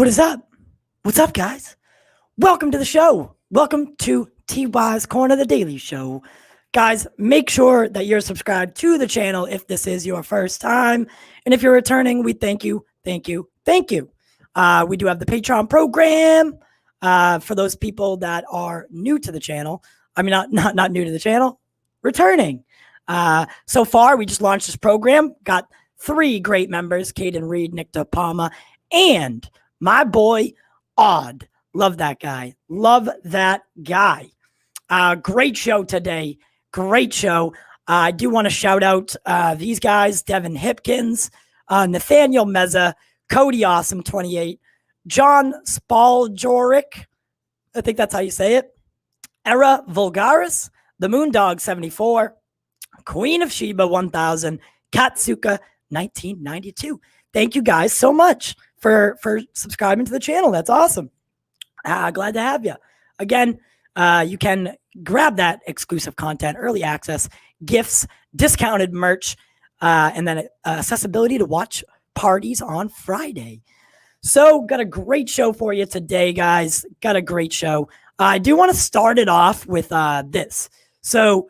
What is up? What's up, guys? Welcome to the show. Welcome to TY's Corner, the Daily Show. Guys, make sure that you're subscribed to the channel if this is your first time. And if you're returning, we thank you, thank you, thank you. We do have the Patreon program for those people that are new to the channel. I mean, not new to the channel, returning. So far, we just launched this program. Got 3 great members, Caden Reed, Nick DePalma, and my boy, Odd. Love that guy. Love that guy. Great show today. Great show. I do want to shout out these guys, Devin Hipkins, Nathaniel Meza, Cody Awesome 28, John Spaljoric, I think that's how you say it, Era Vulgaris, The Moondog 74, Queen of Sheba 1000, Katsuka 1992. Thank you guys so much for subscribing to the channel. That's awesome. Glad to have you. Again, you can grab that exclusive content, early access, gifts, discounted merch, and then accessibility to watch parties on Friday. So got a great show for you today, guys. Got a great show. I do want to start it off with this. So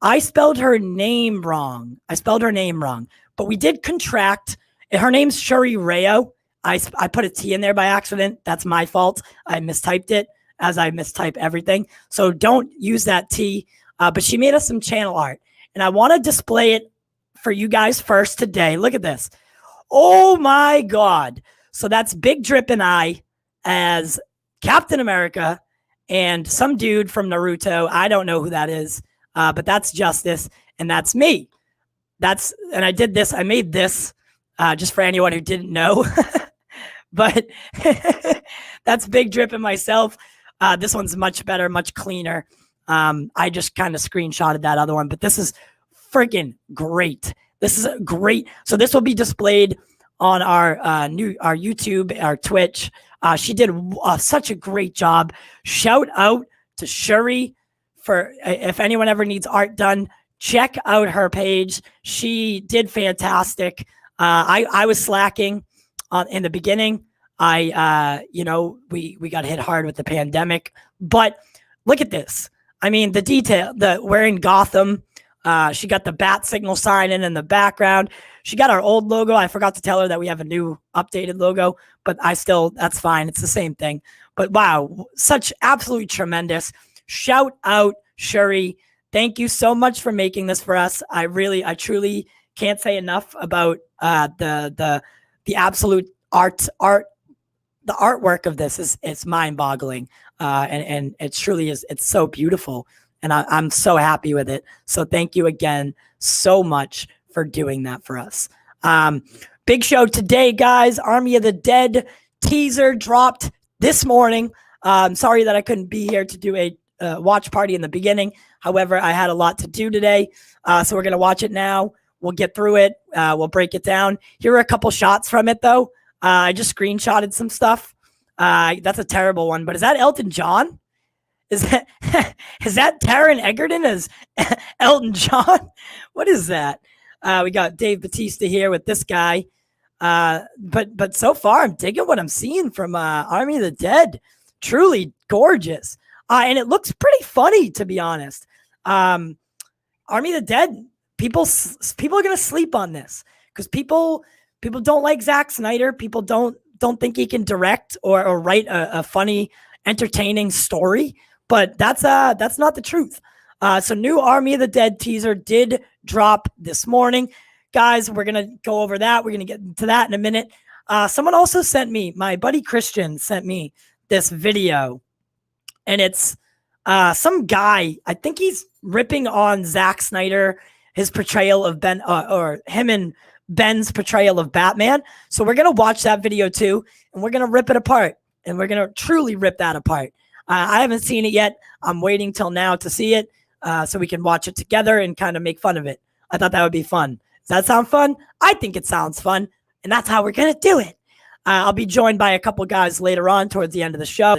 I spelled her name wrong. But we did contract. Her name's Shuri Rayo. I put a T in there by accident. That's my fault. I mistyped it, as I mistype everything. So don't use that T. But she made us some channel art. And I want to display it for you guys first today. Look at this. Oh my God. So that's Big Drip and I as Captain America and some dude from Naruto. I don't know who that is. But that's Justice. And that's me. And I did this. I made this just for anyone who didn't know. But that's Big Drip and myself. This one's much better, much cleaner. I just kind of screenshotted that other one, but this is freaking great. This is great. So this will be displayed on our YouTube, our Twitch. She did such a great job. Shout out to Shuri for if anyone ever needs art done, check out her page. She did fantastic. I was slacking in the beginning. We got hit hard with the pandemic, but look at this. I mean, the detail, we're in Gotham. She got the bat signal sign in the background. She got our old logo. I forgot to tell her that we have a new updated logo, but that's fine. It's the same thing, but wow, such absolutely tremendous. Shout out Shuri. Thank you so much for making this for us. I truly can't say enough about the absolute art. The artwork of this is mind-boggling, and it truly is. It's so beautiful, and I'm so happy with it. So thank you again so much for doing that for us. Big show today, guys. Army of the Dead teaser dropped this morning. I'm sorry that I couldn't be here to do a watch party in the beginning. However, I had a lot to do today, so we're gonna watch it now. We'll get through it. We'll break it down. Here are a couple shots from it, though. I just screenshotted some stuff. That's a terrible one, but is that Elton John? Is that Taron Egerton as Elton John? What is that? We got Dave Bautista here with this guy. But so far, I'm digging what I'm seeing from Army of the Dead. Truly gorgeous. And it looks pretty funny, to be honest. Army of the Dead, people are going to sleep on this because people don't like Zack Snyder. People don't think he can direct or write a funny, entertaining story. But that's not the truth. So new Army of the Dead teaser did drop this morning. Guys, we're going to go over that. We're going to get into that in a minute. Someone also sent me, my buddy Christian sent me this video. And it's some guy, I think he's ripping on Zack Snyder, his portrayal of Ben, or him and Ben's portrayal of Batman. So we're going to watch that video too, and we're going to rip it apart, and we're going to truly rip that apart. I haven't seen it yet. I'm waiting till now to see it so we can watch it together and kind of make fun of it. I thought that would be fun. Does that sound fun? I think it sounds fun, and that's how we're going to do it. I'll be joined by a couple guys later on towards the end of the show.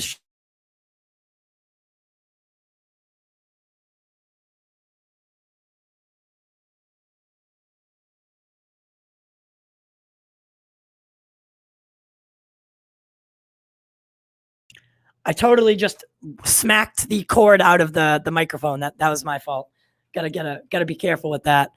I totally just smacked the cord out of the microphone. That was my fault. Gotta be careful with that.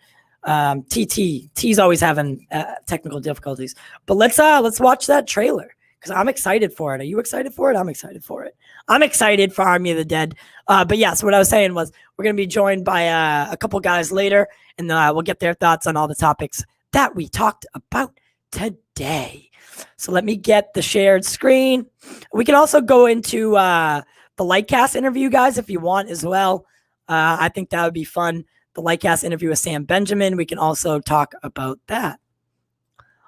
T's always having technical difficulties. But let's watch that trailer because I'm excited for it. Are you excited for it? I'm excited for it. I'm excited for Army of the Dead. But yeah, so what I was saying was we're gonna be joined by a couple guys later, and we'll get their thoughts on all the topics that we talked about today. So let me get the shared screen. We can also go into the Lightcast interview, guys, if you want as well. I think that would be fun. The Lightcast interview with Sam Benjamin. We can also talk about that.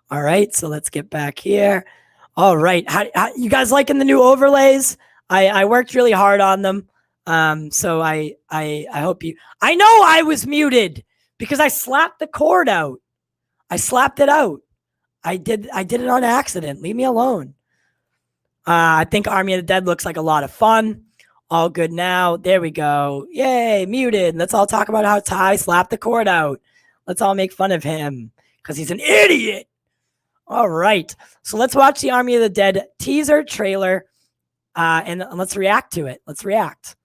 All right, so let's get back here. All right, how you guys liking the new overlays? I worked really hard on them. So I hope you. I know I was muted because I slapped the cord out. I slapped it out. I did it on accident. Leave me alone. I think Army of the Dead looks like a lot of fun. All good now. There we go. Yay, muted. Let's all talk about how Ty slapped the cord out. Let's all make fun of him because he's an idiot. All right. So let's watch the Army of the Dead teaser trailer and let's react to it. Let's react.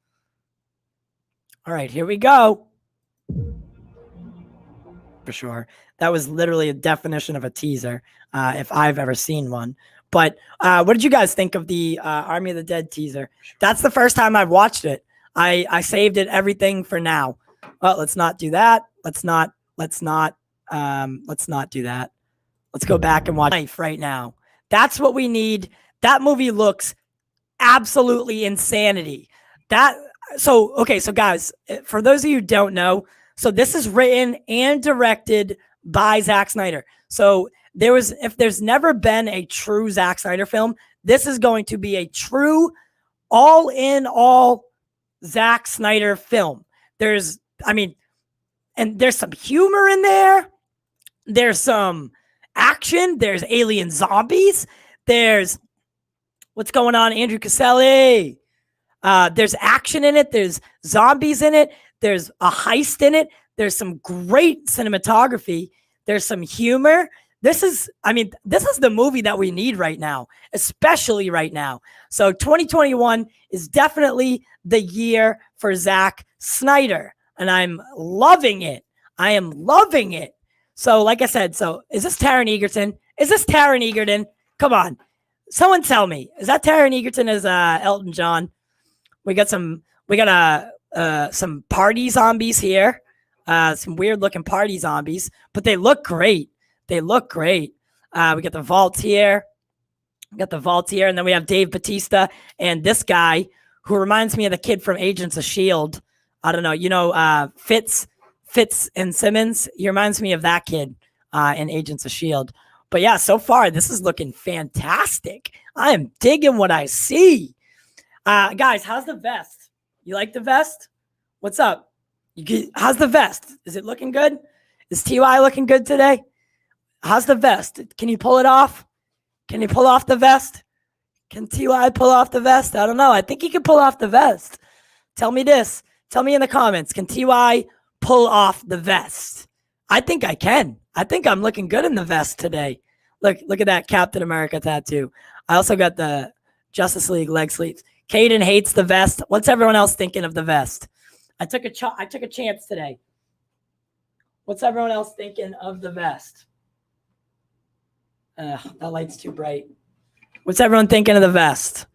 All right, here we go. For sure. That was literally a definition of a teaser, if I've ever seen one. But what did you guys think of the Army of the Dead teaser? That's the first time I've watched it. I saved it everything for now. Well, let's not do that. Let's not do that. Let's go back and watch Life right now. That's what we need. That movie looks absolutely insanity. So guys, for those of you who don't know, so this is written and directed by Zack Snyder. So if there's never been a true Zack Snyder film, this is going to be a true all Zack Snyder film. There's some humor in there. There's some action. There's alien zombies. There's what's going on, Andrew Caselli. There's action in it. There's zombies in it. There's a heist in it. There's some great cinematography. There's some humor. This is the movie that we need right now, especially right now. So 2021 is definitely the year for Zack Snyder, and I'm loving it. I am loving it. So like I said, is this Taron Egerton? Is this Taron Egerton? Come on. Someone tell me. Is that Taron Egerton as Elton John? We got some party zombies here. Some weird looking party zombies, but they look great. They look great. We got the vault here. And then we have Dave Bautista and this guy who reminds me of the kid from Agents of S.H.I.E.L.D. I don't know, Fitz and Simmons. He reminds me of that kid in Agents of S.H.I.E.L.D. But yeah, so far, this is looking fantastic. I am digging what I see. Guys, how's the vest? You like the vest? What's up? How's the vest? Is it looking good? Is TY looking good today? How's the vest? Can you pull it off? Can you pull off the vest? Can TY pull off the vest? I don't know. I think he can pull off the vest. Tell me this. Tell me in the comments. Can TY pull off the vest? I think I can. I think I'm looking good in the vest today. Look at that Captain America tattoo. I also got the Justice League leg sleeves. Caden hates the vest. What's everyone else thinking of the vest? I took a chance today. What's everyone else thinking of the vest? That light's too bright. What's everyone thinking of the vest?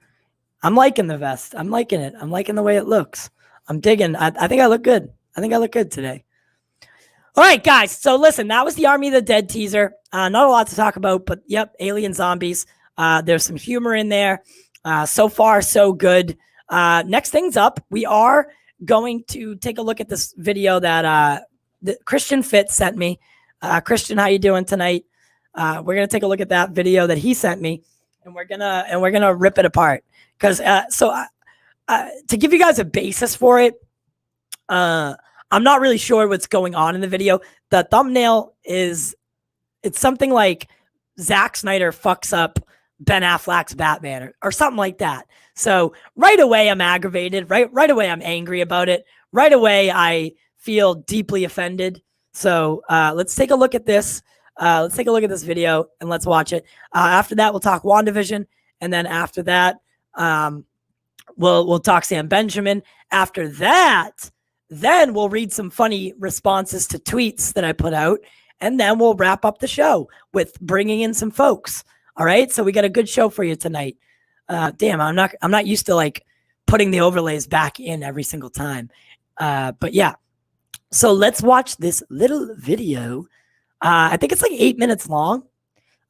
I'm liking the vest. I'm liking it. I'm liking the way it looks. I'm digging. I think I look good. I think I look good today. All right, guys. So listen, that was the Army of the Dead teaser. Not a lot to talk about, but yep, alien zombies. There's some humor in there. So far, so good. Next things up, we are going to take a look at this video that Christian Fitz sent me. Christian, how you doing tonight? We're gonna take a look at that video that he sent me, and we're gonna rip it apart. Because to give you guys a basis for it, I'm not really sure what's going on in the video. The thumbnail it's something like Zack Snyder fucks up Ben Affleck's Batman or something like that. So right away I'm aggravated. Right away I'm angry about it. Right away I feel deeply offended. So let's take a look at this. Let's take a look at this video and let's watch it. After that, we'll talk WandaVision. And then after that, We'll talk Sam Benjamin. After that, then we'll read some funny responses to tweets that I put out, and then we'll wrap up the show with bringing in some folks. All right, so we got a good show for you tonight. Damn, I'm not used to like putting the overlays back in every single time. But yeah, so let's watch this little video. I think it's like 8 minutes long.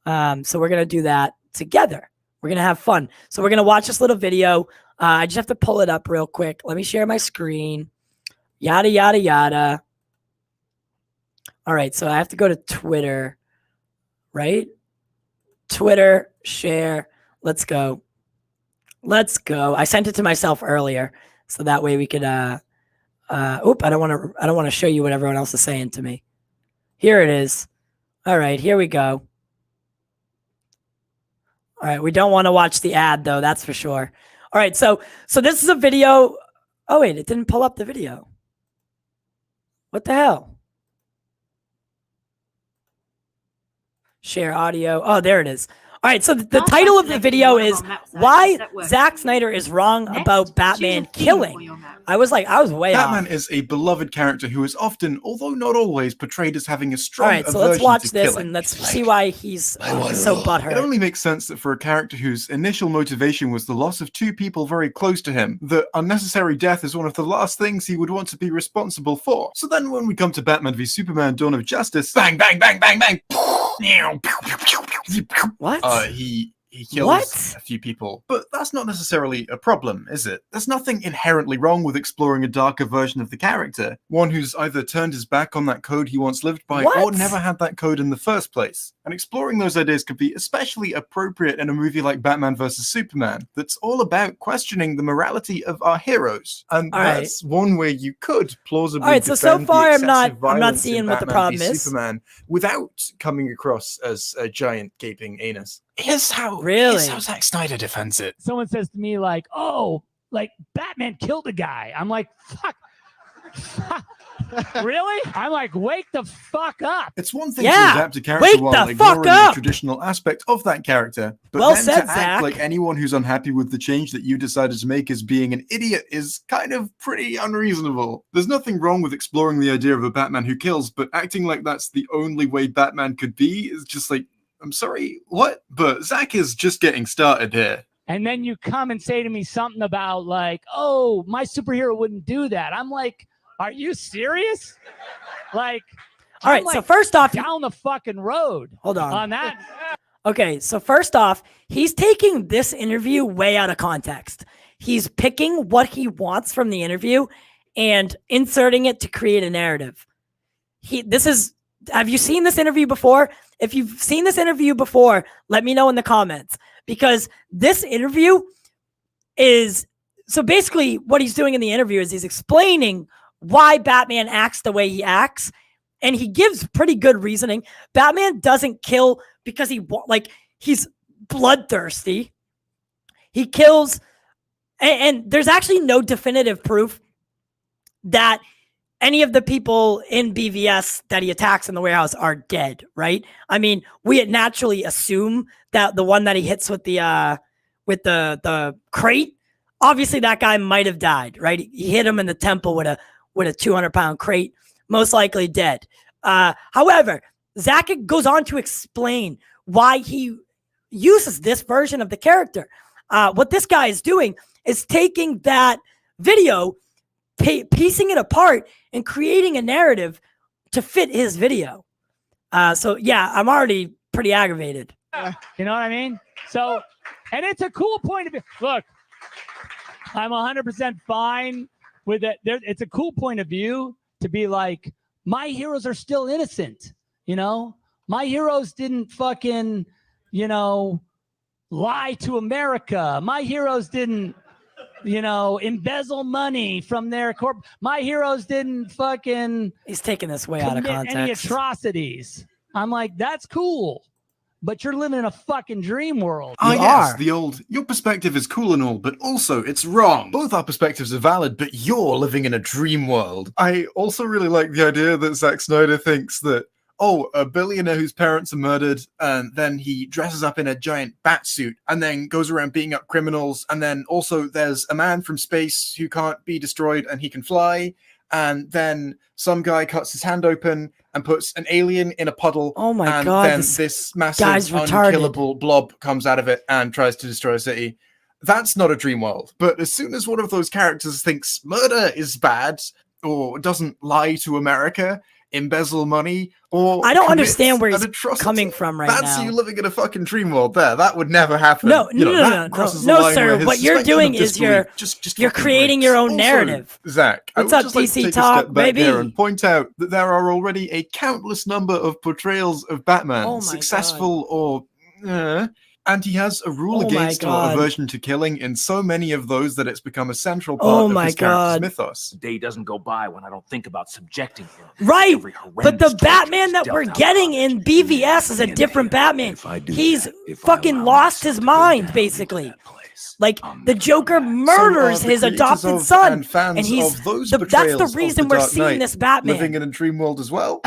So we're gonna do that together. We're gonna have fun. So we're gonna watch this little video. I just have to pull it up real quick. Let me share my screen. Yada, yada, yada. All right, so I have to go to Twitter, right? Twitter, share. Let's go. Let's go. I sent it to myself earlier, so that way we could. I don't want to show you what everyone else is saying to me. Here it is. All right, here we go. All right, we don't want to watch the ad though. That's for sure. All right, so this is a video. Oh wait, it didn't pull up the video. What the hell? Share audio. Oh, there it is. All right, so the title of the video is Why Zack Snyder is Wrong About Batman Killing. I was way off. Batman is a beloved character who is often, although not always, portrayed as having a strong aversion to killing. All right, so let's watch this killing. And let's see why he's so butthurt. It only makes sense that for a character whose initial motivation was the loss of two people very close to him, that unnecessary death is one of the last things he would want to be responsible for. So then when we come to Batman v Superman: Dawn of Justice, bang, bang, bang, bang, bang, what? He kills a few people, but that's not necessarily a problem, is it? There's nothing inherently wrong with exploring a darker version of the character, one who's either turned his back on that code he once lived by or never had that code in the first place. And exploring those ideas could be especially appropriate in a movie like Batman vs Superman, that's all about questioning the morality of our heroes. And that's one way you could plausibly defend so far the I'm not violence seeing in what the Batman problem v is. Superman without coming across as a giant gaping anus. Here's how Zack Snyder defends it. Someone says to me like, "Oh, like Batman killed a guy." I'm like, "Fuck." Really? I'm like, wake the fuck up. It's one thing to adapt a character while ignoring the traditional aspect of that character, but then to act like anyone who's unhappy with the change that you decided to make as being an idiot is kind of pretty unreasonable. There's nothing wrong with exploring the idea of a Batman who kills, but acting like that's the only way Batman could be is just like, I'm sorry, what? But Zack is just getting started here. And then you come and say to me something about like, oh, my superhero wouldn't do that. I'm like, are you serious? Like, all right, so first off, down the fucking road. Hold on that. Okay, so first off, he's taking this interview way out of context. He's picking what he wants from the interview and inserting it to create a narrative. Have you seen this interview before? If you've seen this interview before, let me know in the comments, because this interview is, so basically what he's doing in the interview is he's explaining why Batman acts the way he acts, and he gives pretty good reasoning. Batman doesn't kill because he's bloodthirsty. He kills, and there's actually no definitive proof that any of the people in BVS that he attacks in the warehouse are dead, right? I mean, we naturally assume that the one that he hits with the crate, obviously that guy might have died, right? He hit him in the temple with a 200-pound crate, most likely dead. However, Zack goes on to explain why he uses this version of the character. What this guy is doing is taking that video, piecing it apart, and creating a narrative to fit his video. So yeah, I'm already pretty aggravated. You know what I mean? So, and it's a cool point of view. Look, I'm 100% fine with it. It's a cool point of view to be like, my heroes are still innocent. You know, my heroes didn't fucking, lie to America. My heroes didn't, embezzle money from their corp. My heroes didn't fucking. He's taking this way out of context. Any atrocities. I'm like, that's cool, but you're living in a fucking dream world. Yes, your perspective is cool and all, but also it's wrong. Both our perspectives are valid, but you're living in a dream world. I also really like the idea that Zack Snyder thinks that, oh, a billionaire whose parents are murdered, and then he dresses up in a giant bat suit and then goes around beating up criminals, and then also there's a man from space who can't be destroyed and he can fly, and then some guy cuts his hand open and puts an alien in a puddle. Oh my and God, then this this massive guy's unkillable blob comes out of it and tries to destroy a city. That's not a dream world. But as soon as one of those characters thinks murder is bad, or doesn't lie to America, embezzle money, or I don't commits understand where he's an atrocity, coming from right that's now. you living in a fucking dream world there. That would never happen. No, You know, no, that no, crosses the no, line where sir. his What you're suspension doing of is you're disbelief just you're fucking creating breaks. your own Also, narrative. Zach, What's I would up, just like to DC take Talk, a step back baby? here and point out that there are already a countless number of portrayals of Batman, Oh my successful or and he has a rule Oh my against or God. aversion to killing in so many of those that it's become a central Oh part of my his character's God. mythos. Day doesn't go by when I don't think about subjecting him. to Right, every but horrendous the torture Batman he's that dealt we're out getting others. in BVS is a different Batman. He's fucking lost his mind, basically. Like, the Joker murders So are the his creators adopted of son, and fans and he's of those that's portrayals the of reason the we're Dark seeing Knight this Batman. living in a dream world as well.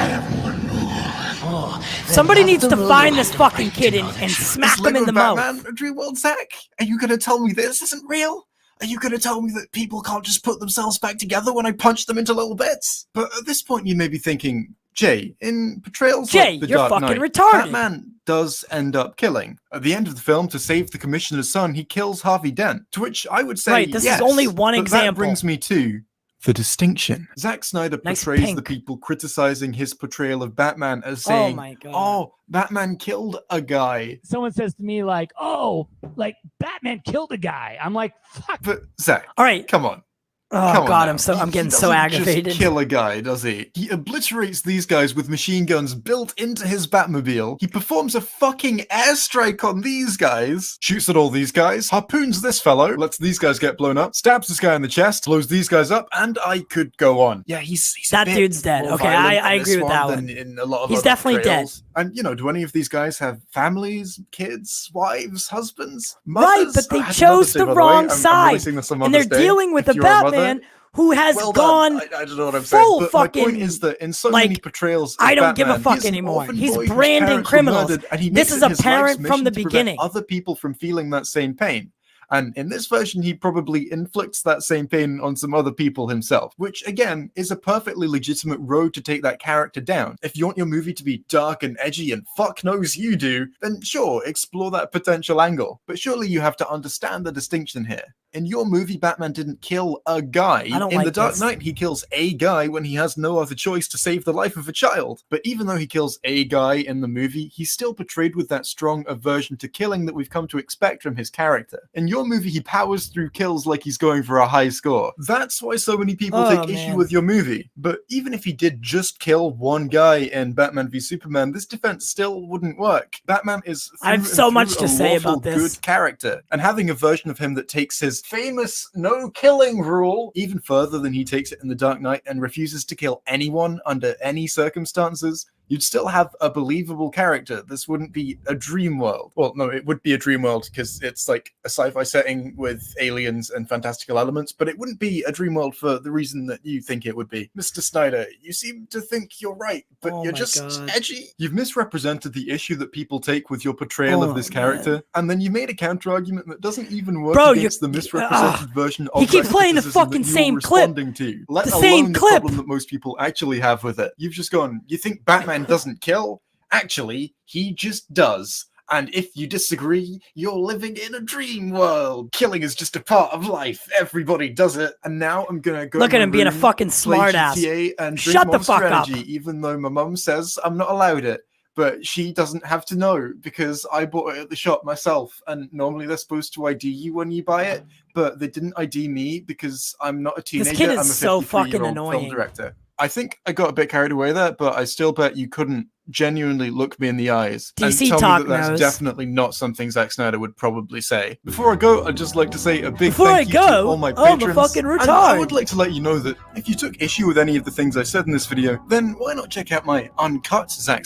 Somebody needs to find this fucking kid and smack Is him in Lego the Batman mouth. a dream world, Zack? Are you going to tell me this isn't real? Are you going to tell me that people can't just put themselves back together when I punch them into little bits? But at this point, you may be thinking, Jay, in portrayals Jay, like The you're Dark fucking Knight, retarded. Batman does end up killing. At the end of the film, to save the Commissioner's son, he kills Harvey Dent. To which I would say, Right, this is yes, only one but example. That brings me to the distinction. Zack Snyder Nice portrays pink. the people criticizing his portrayal of Batman as Oh saying, my God. oh, Batman killed a guy. Someone says to me like, "Oh, like Batman killed a guy." I'm like, "Fuck." But Zack, All right. come on. Oh Come on God, now. I'm He getting so doesn't aggravated. Just kill a guy, does he? He obliterates these guys with machine guns built into his Batmobile. He performs a fucking airstrike on these guys, shoots at all these guys, harpoons this fellow, lets these guys get blown up, stabs this guy in the chest, blows these guys up, and I could go on. Yeah, he's That a bit dude's dead. more Okay, violent I in agree this with that than one. In a lot of He's other definitely portrayals. And do any of these guys have families, kids, wives, husbands, Right, mothers? but they Happy chose Mother's Day, the by the way. wrong I'm side, releasing this on and they're Mother's Day. dealing with If a you're a mother, Batman who has well gone done. I don't know what I'm full saying, but my fucking, point is that in so like, many portrayals of I don't give a Batman, fuck he's an anymore. orphan He's boy whose branding parents were criminals. murdered, and he This makes is it his life's apparent from mission the to prevent beginning. other people from feeling that same pain. And in this version, he probably inflicts that same pain on some other people himself, which again is a perfectly legitimate road to take that character down. If you want your movie to be dark and edgy, and fuck knows you do, then sure, explore that potential angle. But surely you have to understand the distinction here. In your movie, Batman didn't kill a guy. I don't In like The Dark this. Knight, he kills a guy when he has no other choice to save the life of a child. But even though he kills a guy in the movie, he's still portrayed with that strong aversion to killing that we've come to expect from his character. In your movie, he powers through kills like he's going for a high score. That's why so many people Oh, take issue man. with your movie. But even if he did just kill one guy in Batman v Superman, this defense still wouldn't work. Batman is I have through so and much through to a say lawful about this. good character, and having a version of him that takes his famous no killing rule even further than he takes it in The Dark Knight and refuses to kill anyone under any circumstances, you'd still have a believable character. This wouldn't be a dream world. Well, no, it would be a dream world because it's like a sci-fi setting with aliens and fantastical elements, but it wouldn't be a dream world for the reason that you think it would be. Mr. Snyder, you seem to think you're right, but Oh you're my just God. edgy. You've misrepresented the issue that people take with your portrayal of this character, and then you made a counter-argument that doesn't even work Bro, against the misrepresented version of he keeps that playing the criticism fucking that you same were clip. responding to, let The alone same the clip. problem that most people actually have with it. You've just gone, you think Batman doesn't kill? Actually, he just does. And if you disagree, you're living in a dream world. Killing is just a part of life. Everybody does it. And now I'm gonna go. Look in at my him being a room, fucking play smartass. GTA and drink Shut the Monster fuck up. Energy, even though my mum says I'm not allowed it. But she doesn't have to know because I bought it at the shop myself. And normally they're supposed to ID you when you buy it, but they didn't ID me because I'm not a teenager. kid is I'm a so 53-year-old fucking annoying. film director. I think I got a bit carried away there, but I still bet you couldn't genuinely look me in the eyes DC and tell Talk me that that's knows. definitely not something Zack Snyder would probably say. Before I go, I'd just like to say a big Before thank I you go, to all my I'm a patrons. fucking And I retard. would like to let you know that if you took issue with any of the things I said in this video, then why not check out my uncut Zack.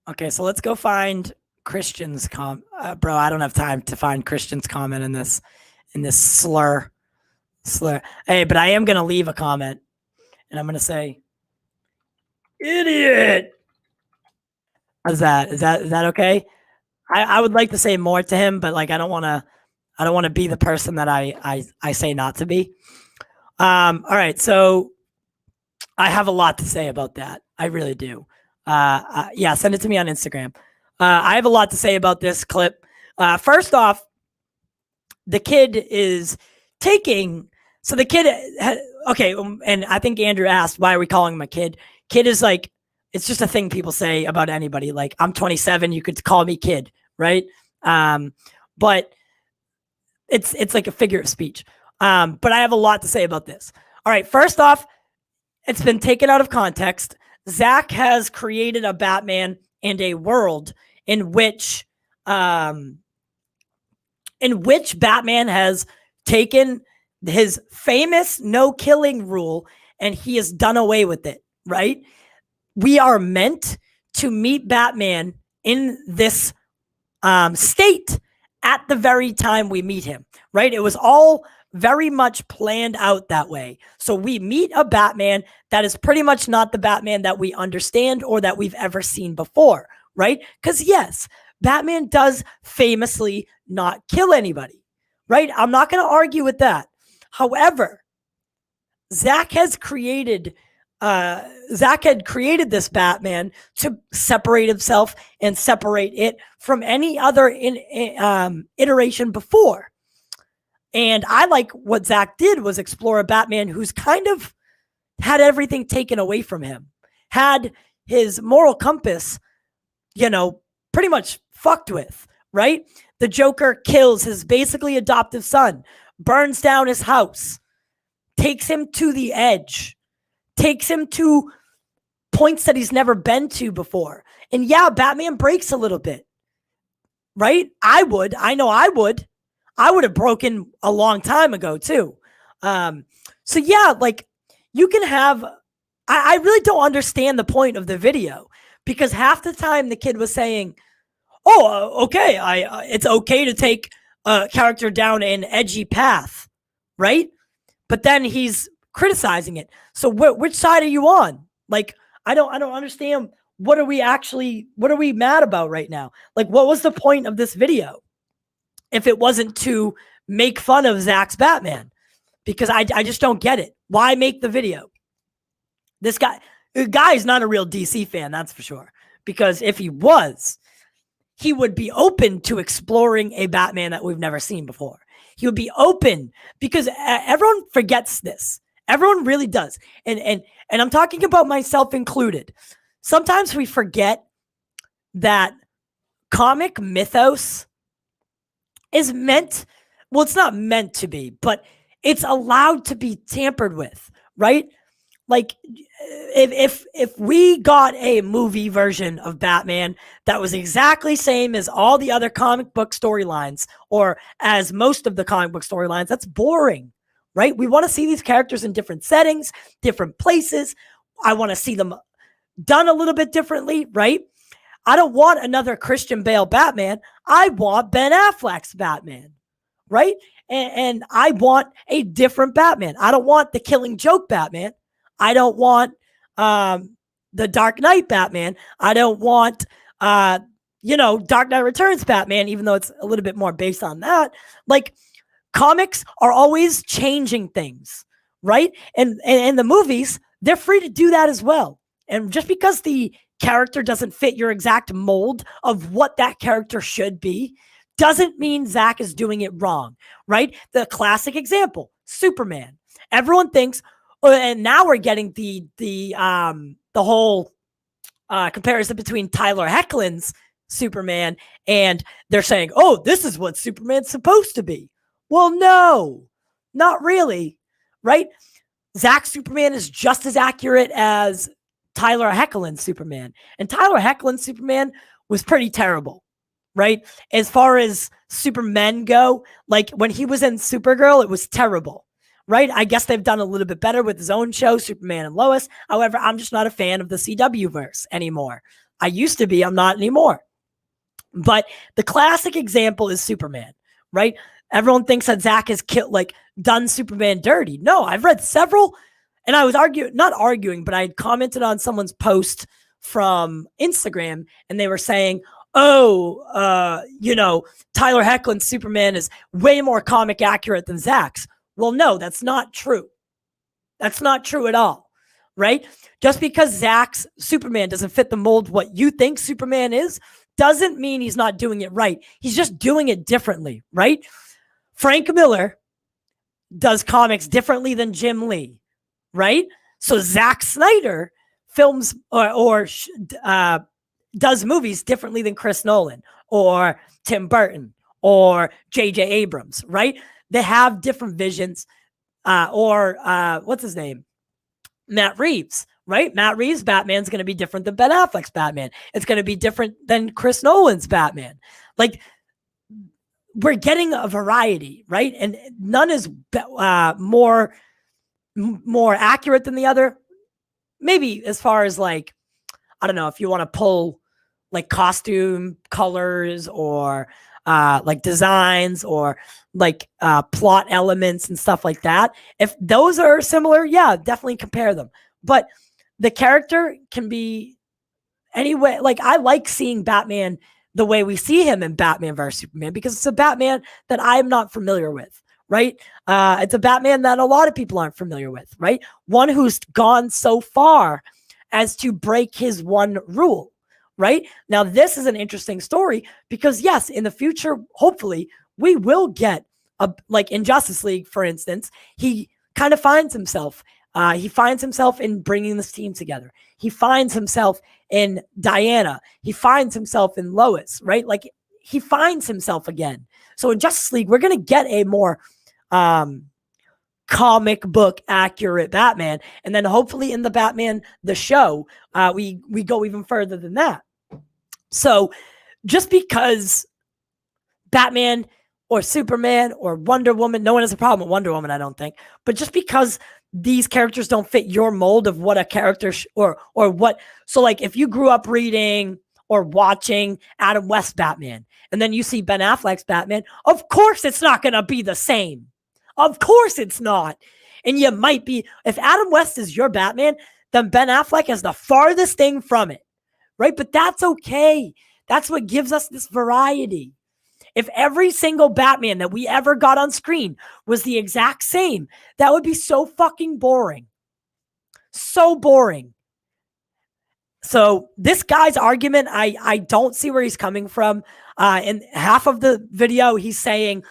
Okay, so let's go find Christian's bro, I don't have time to find Christian's comment in this slur. Hey, but I am gonna leave a comment, and I'm gonna say, idiot. Is that okay? I would like to say more to him, but like I don't want to be the person that I say not to be. All right, so I have a lot to say about that. I really do. Yeah, send it to me on Instagram. I have a lot to say about this clip. First off, the kid is taking. So the kid, okay, and I think Andrew asked, why are we calling him a kid? Kid is like, it's just a thing people say about anybody. Like, I'm 27, you could call me kid, right? But it's like a figure of speech. But I have a lot to say about this. All right, first off, it's been taken out of context. Zack has created a Batman and a world in which Batman has taken his famous no killing rule and he has done away with it, right? We are meant to meet Batman in this state at the very time we meet him, right? It was all very much planned out that way. So we meet a Batman that is pretty much not the Batman that we understand or that we've ever seen before, right? Because yes, Batman does famously not kill anybody, right? I'm not going to argue with that. However, Zack had created this Batman to separate himself and separate it from any other iteration before. And I like what Zack did was explore a Batman who's kind of had everything taken away from him, had his moral compass, pretty much fucked with, right? The Joker kills his basically adoptive son, burns down his house, takes him to the edge, takes him to points that he's never been to before. And yeah, Batman breaks a little bit, right? I know I would have broken a long time ago too. So yeah, like you can have, I really don't understand the point of the video because half the time the kid was saying, okay, it's okay to take a character down an edgy path, right? But then he's criticizing it. So which side are you on? Like, I don't understand. What are we mad about right now? Like, what was the point of this video? If it wasn't to make fun of Zack's Batman, because I just don't get it. Why make the video? The guy is not a real DC fan, that's for sure. Because if he was, he would be open to exploring a Batman that we've never seen before. He would be open because everyone forgets this. Everyone really does. And I'm talking about myself included. Sometimes we forget that comic mythos is meant, well, it's not meant to be, but it's allowed to be tampered with, right? Like if we got a movie version of Batman that was exactly same as all the other comic book storylines or as most of the comic book storylines, that's boring, right? We want to see these characters in different settings, different places. I want to see them done a little bit differently, right? I don't want another Christian Bale Batman. I want Ben Affleck's Batman, right? And I want a different Batman. I don't want the Killing Joke Batman. I don't want the Dark Knight Batman. I don't want, Dark Knight Returns Batman, even though it's a little bit more based on that. Like, comics are always changing things, right? And the movies, they're free to do that as well. And just because the character doesn't fit your exact mold of what that character should be doesn't mean Zack is doing it wrong, right? The classic example, Superman. Everyone thinks, and now we're getting the whole comparison between Tyler Hoechlin's Superman and they're saying, oh, this is what Superman's supposed to be. Well, no, not really, right? Zack's Superman is just as accurate as Tyler Hoechlin's Superman. And Tyler Hoechlin's Superman was pretty terrible, right? As far as Supermen go, like when he was in Supergirl, it was terrible, right? I guess they've done a little bit better with his own show, Superman and Lois. However, I'm just not a fan of the CW verse anymore. I used to be, I'm not anymore. But the classic example is Superman, right? Everyone thinks that Zack has done Superman dirty. No, I've read several, and I was not arguing, but I had commented on someone's post from Instagram, and they were saying, oh, Tyler Hoechlin's Superman is way more comic accurate than Zack's. Well, no, that's not true. That's not true at all, right? Just because Zack's Superman doesn't fit the mold what you think Superman is, doesn't mean he's not doing it right. He's just doing it differently, right? Frank Miller does comics differently than Jim Lee, right? So Zack Snyder films or does movies differently than Chris Nolan or Tim Burton or J.J. Abrams, right? They have different visions. Or what's his name? Matt Reeves, right? Matt Reeves' Batman's going to be different than Ben Affleck's Batman. It's going to be different than Chris Nolan's Batman. Like, we're getting a variety, right? And none is more accurate than the other. Maybe as far as like, I don't know, if you want to pull like costume colors or like designs or like plot elements and stuff like that. If those are similar, yeah, definitely compare them. But the character can be anyway. Like, I like seeing Batman the way we see him in Batman vs Superman, because it's a Batman that I'm not familiar with, right? It's a Batman that a lot of people aren't familiar with, right? One who's gone so far as to break his one rule, right? Now, this is an interesting story because, yes, in the future, hopefully, we will get like in Justice League, for instance, he kind of finds himself. He finds himself in bringing this team together. He finds himself in Diana. He finds himself in Lois, right? Like, he finds himself again. So in Justice League, we're going to get a more comic book accurate Batman. And then hopefully in the Batman, the show, we go even further than that. So just because Batman or Superman or Wonder Woman, no one has a problem with Wonder Woman, I don't think. But just because these characters don't fit your mold of what a character or what. So like if you grew up reading or watching Adam West Batman, and then you see Ben Affleck's Batman, of course it's not going to be the same. Of course it's not. And you might be, if Adam West is your Batman, then Ben Affleck is the farthest thing from it, right? But that's okay. That's what gives us this variety. If every single Batman that we ever got on screen was the exact same, that would be so fucking boring. So boring. So this guy's argument, I don't see where he's coming from. In half of the video, he's saying,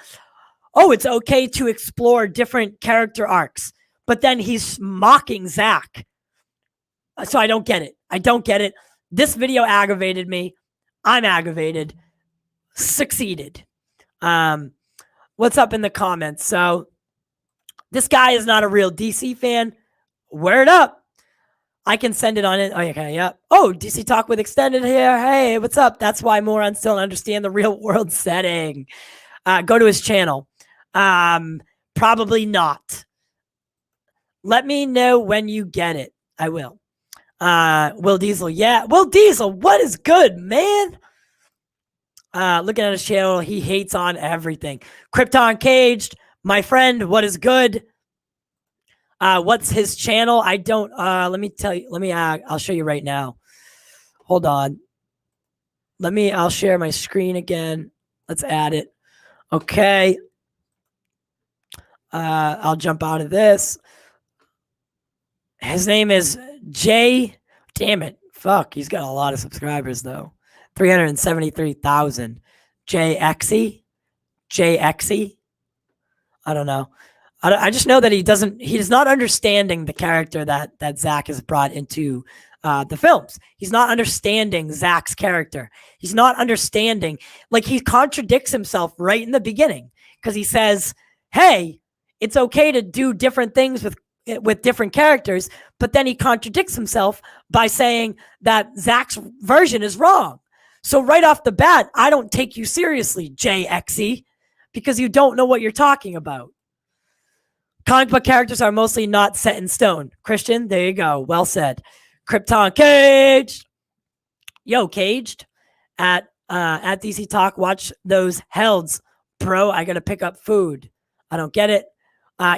oh, it's okay to explore different character arcs. But then he's mocking Zack. So I don't get it. I don't get it. This video aggravated me. I'm aggravated. Succeeded. What's up in the comments? So this guy is not a real DC fan. Word up. I can send it on it. Oh, okay, yeah. Oh, DC Talk with Extended here. Hey, what's up? That's why morons still understand the real world setting. Go to his channel. Probably not. Let me know when you get it. I will. Will Diesel. Yeah. Will Diesel. What is good, man? Looking at his channel, he hates on everything. Krypton Caged, my friend, what is good? What's his channel? I don't, let me tell you, I'll show you right now. Hold on. I'll share my screen again. Let's add it. Okay. I'll jump out of this. His name is Jay. Damn it. Fuck. He's got a lot of subscribers though. 373,000. JXE. I don't know. I just know that he's not understanding the character that Zack has brought into the films. He's not understanding Zack's character. He's not understanding, like, he contradicts himself right in the beginning because he says, hey, it's okay to do different things with different characters, but then he contradicts himself by saying that Zack's version is wrong. So right off the bat, I don't take you seriously, JXE, because you don't know what you're talking about. Comic book characters are mostly not set in stone. Christian, there you go. Well said. Krypton Caged. Yo, Caged. At DC Talk, watch those Helds. Bro, I got to pick up food. I don't get it.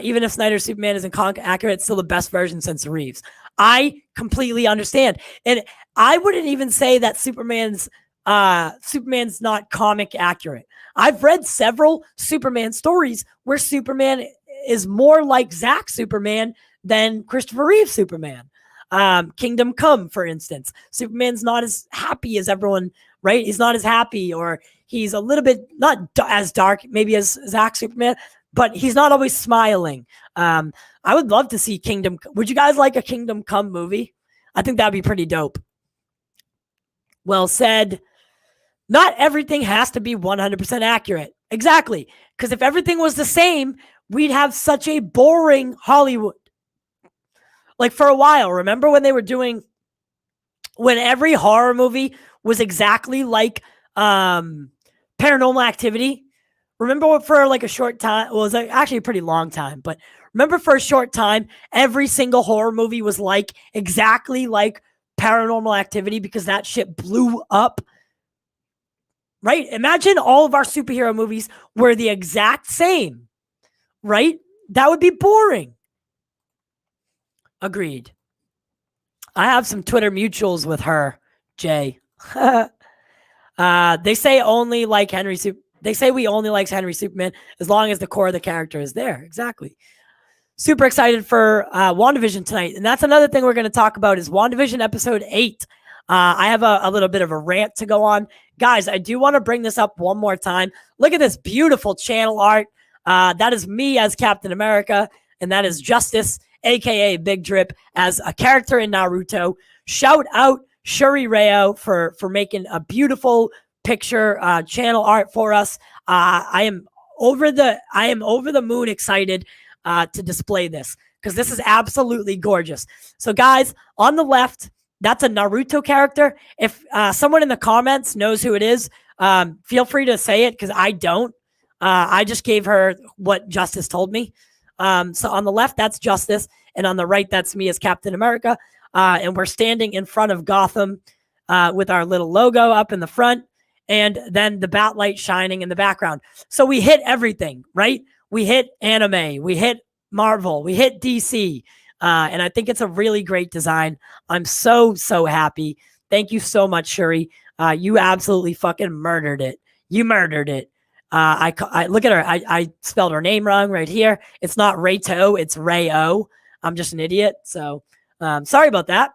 Even if Snyder's Superman isn't comic accurate, it's still the best version since Reeves. I completely understand. And I wouldn't even say that Superman's not comic accurate. I've read several Superman stories where Superman is more like Zack Superman than Christopher Reeve Superman. Kingdom Come, for instance. Superman's not as happy as everyone, right? He's not as happy, or he's a little bit not as dark, maybe as Zack Superman, but he's not always smiling. I would love to see Kingdom. Would you guys like a Kingdom Come movie? I think that'd be pretty dope. Well said. Not everything has to be 100% accurate. Exactly. Because if everything was the same, we'd have such a boring Hollywood. Like for a while, remember when when every horror movie was exactly like Paranormal Activity? Remember for like a short time, well, it was actually a pretty long time, but remember for a short time, every single horror movie was like exactly like Paranormal Activity because that shit blew up. Right? Imagine all of our superhero movies were the exact same, right? That would be boring. Agreed. I have some Twitter mutuals with her, Jay. They say only like Henry. They say we only like Henry Superman as long as the core of the character is there. Exactly. Super excited for WandaVision tonight, and that's another thing we're going to talk about is WandaVision episode 8. I have a little bit of a rant to go on. Guys, I do want to bring this up one more time. Look at this beautiful channel art. That is me as Captain America, and that is Justice, a.k.a. Big Drip, as a character in Naruto. Shout out Shuri Reo for making a beautiful picture channel art for us. I am over the moon excited to display this because this is absolutely gorgeous. So guys, on the left, that's a Naruto character. If someone in the comments knows who it is, feel free to say it because I don't. I just gave her what Justice told me. So on the left, that's Justice. And on the right, that's me as Captain America. And we're standing in front of Gotham with our little logo up in the front. And then the bat light shining in the background. So we hit everything, right? We hit anime. We hit Marvel. We hit DC. And I think it's a really great design. I'm so happy. Thank you so much, Shuri. You absolutely fucking murdered it. You murdered it. I look at her. I spelled her name wrong right here. It's not Rayto. It's Rayo. I'm just an idiot. So sorry about that.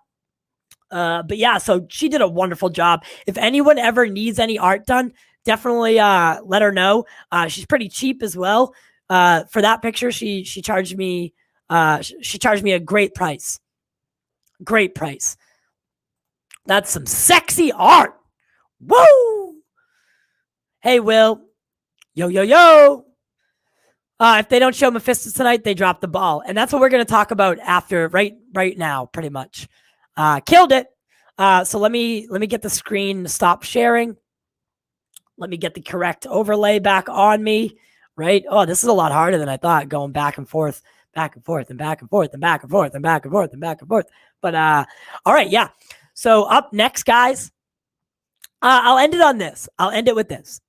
But yeah, so she did a wonderful job. If anyone ever needs any art done, definitely let her know. She's pretty cheap as well. For that picture, she charged me. She charged me a great price. Great price. That's some sexy art. Woo! Hey, Will. Yo. If they don't show Mephisto tonight, they drop the ball. And that's what we're going to talk about after, right now, pretty much. Killed it. So let me get the screen stop sharing. Let me get the correct overlay back on me. Right? Oh, this is a lot harder than I thought, going back and forth. Back and forth and back and forth and back and forth and back and forth and back and forth. But all right, yeah. So up next, guys, I'll end it on this. I'll end it with this.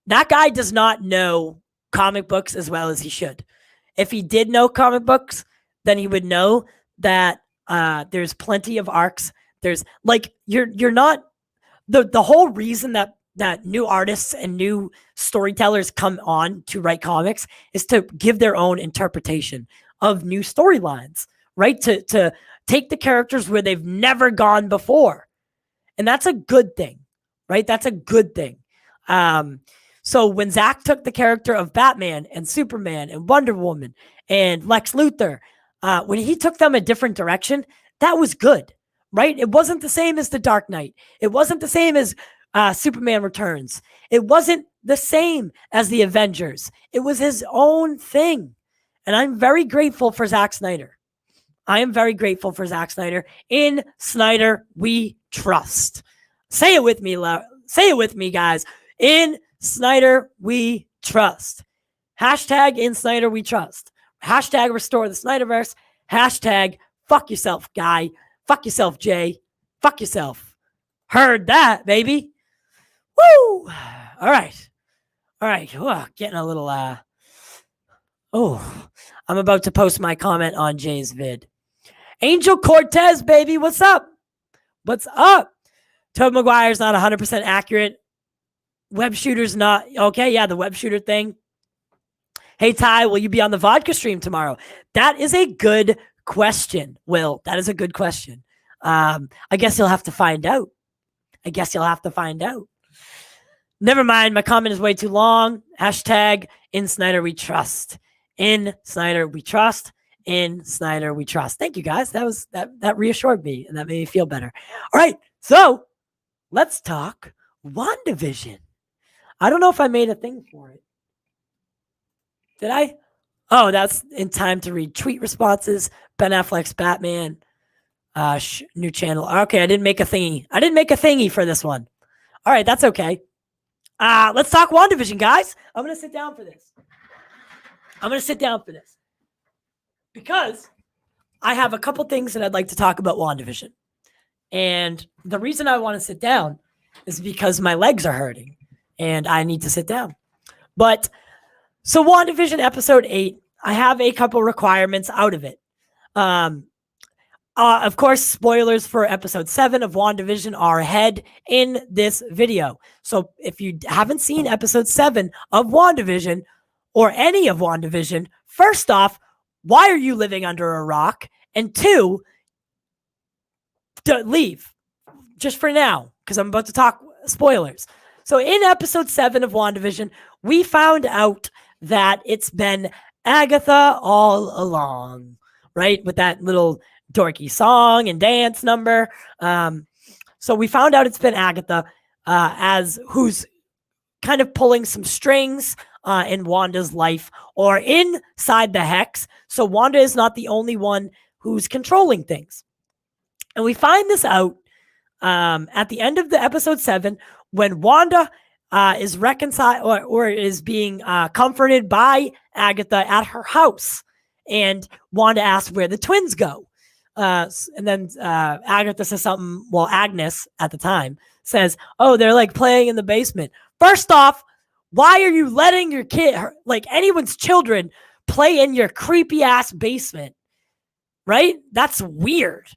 That guy does not know comic books as well as he should. If he did know comic books, then he would know that there's plenty of arcs. There's like you're not the whole reason that new artists and new storytellers come on to write comics is to give their own interpretation of new storylines, right? To take the characters where they've never gone before. And that's a good thing, right? That's a good thing. So when Zack took the character of Batman and Superman and Wonder Woman and Lex Luthor, when he took them a different direction, that was good, right? It wasn't the same as The Dark Knight. It wasn't the same as Superman Returns. It wasn't the same as the Avengers. It was his own thing. And I'm very grateful for Zack Snyder. I am very grateful for Zack Snyder. In Snyder, we trust. Say it with me, say it with me, guys. In Snyder, we trust. Hashtag in Snyder, we trust. Hashtag restore the Snyderverse. Hashtag fuck yourself, guy. Fuck yourself, Jay. Fuck yourself. Heard that, baby. Woo! All right. Oh, getting a little, I'm about to post my comment on Jay's vid. Angel Cortez, baby. What's up? What's up? Tobey Maguire's not 100% accurate. Web shooter's not. Okay, yeah, the web shooter thing. Hey, Ty, will you be on the vodka stream tomorrow? That is a good question, Will. That is a good question. I guess you'll have to find out. Never mind. My comment is way too long. Hashtag in Snyder we trust. In Snyder we trust. In Snyder we trust. Thank you, guys. That reassured me and that made me feel better. All right, so let's talk WandaVision. I don't know if I made a thing for it. Did I? Oh, that's in time to read tweet responses. Ben Affleck's Batman. New channel. Okay, I didn't make a thingy for this one. All right, that's okay. Let's talk WandaVision, guys. I'm going to sit down for this. Because I have a couple things that I'd like to talk about WandaVision. And the reason I want to sit down is because my legs are hurting and I need to sit down. But so WandaVision episode 8, I have a couple requirements out of it. Of course, spoilers for episode 7 of WandaVision are ahead in this video. So if you haven't seen episode 7 of WandaVision or any of WandaVision, first off, why are you living under a rock? And 2, leave just for now, because I'm about to talk spoilers. So in episode 7 of WandaVision, we found out that it's been Agatha all along, right? With that little dorky song and dance number. So we found out it's been Agatha as who's kind of pulling some strings in Wanda's life or inside the Hex. So Wanda is not the only one who's controlling things. And we find this out at the end of the episode 7 when Wanda is reconciled or is being comforted by Agatha at her house. And Wanda asks where the twins go. And then Agatha says something, well, Agnes at the time says, oh, they're like playing in the basement. First off, why are you letting your kid, like anyone's children, play in your creepy ass basement? Right? That's weird.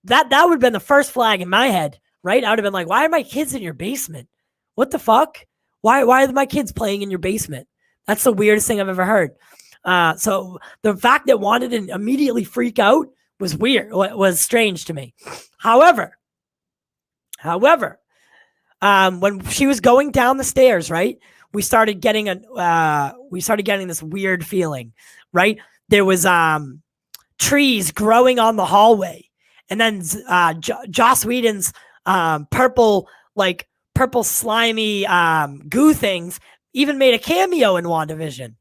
That would have been the first flag in my head, right? I would have been like, why are my kids in your basement? What the fuck? Why are my kids playing in your basement? That's the weirdest thing I've ever heard. So the fact that Wanda didn't immediately freak out was weird, was strange to me. However, when she was going down the stairs, right, we started getting this weird feeling, right? There was trees growing on the hallway, and then Joss Whedon's purple slimy goo things even made a cameo in WandaVision.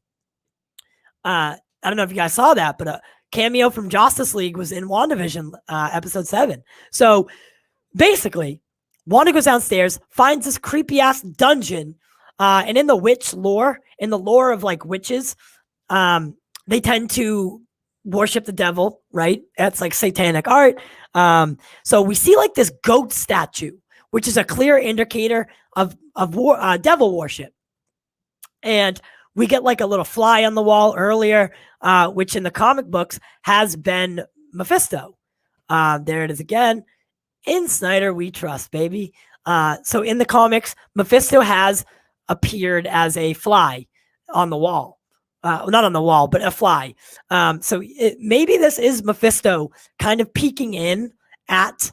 I don't know if you guys saw that, but a cameo from Justice League was in WandaVision episode 7. So basically, Wanda goes downstairs, finds this creepy ass dungeon, and in the witch lore, in the lore of like witches, they tend to worship the devil, right? That's like satanic art. So we see like this goat statue, which is a clear indicator of devil worship. And we get like a little fly on the wall earlier, which in the comic books has been Mephisto. There it is again. In Snyder, we trust, baby. So in the comics, Mephisto has appeared as a fly on the wall. Not on the wall, but a fly. So maybe this is Mephisto kind of peeking in at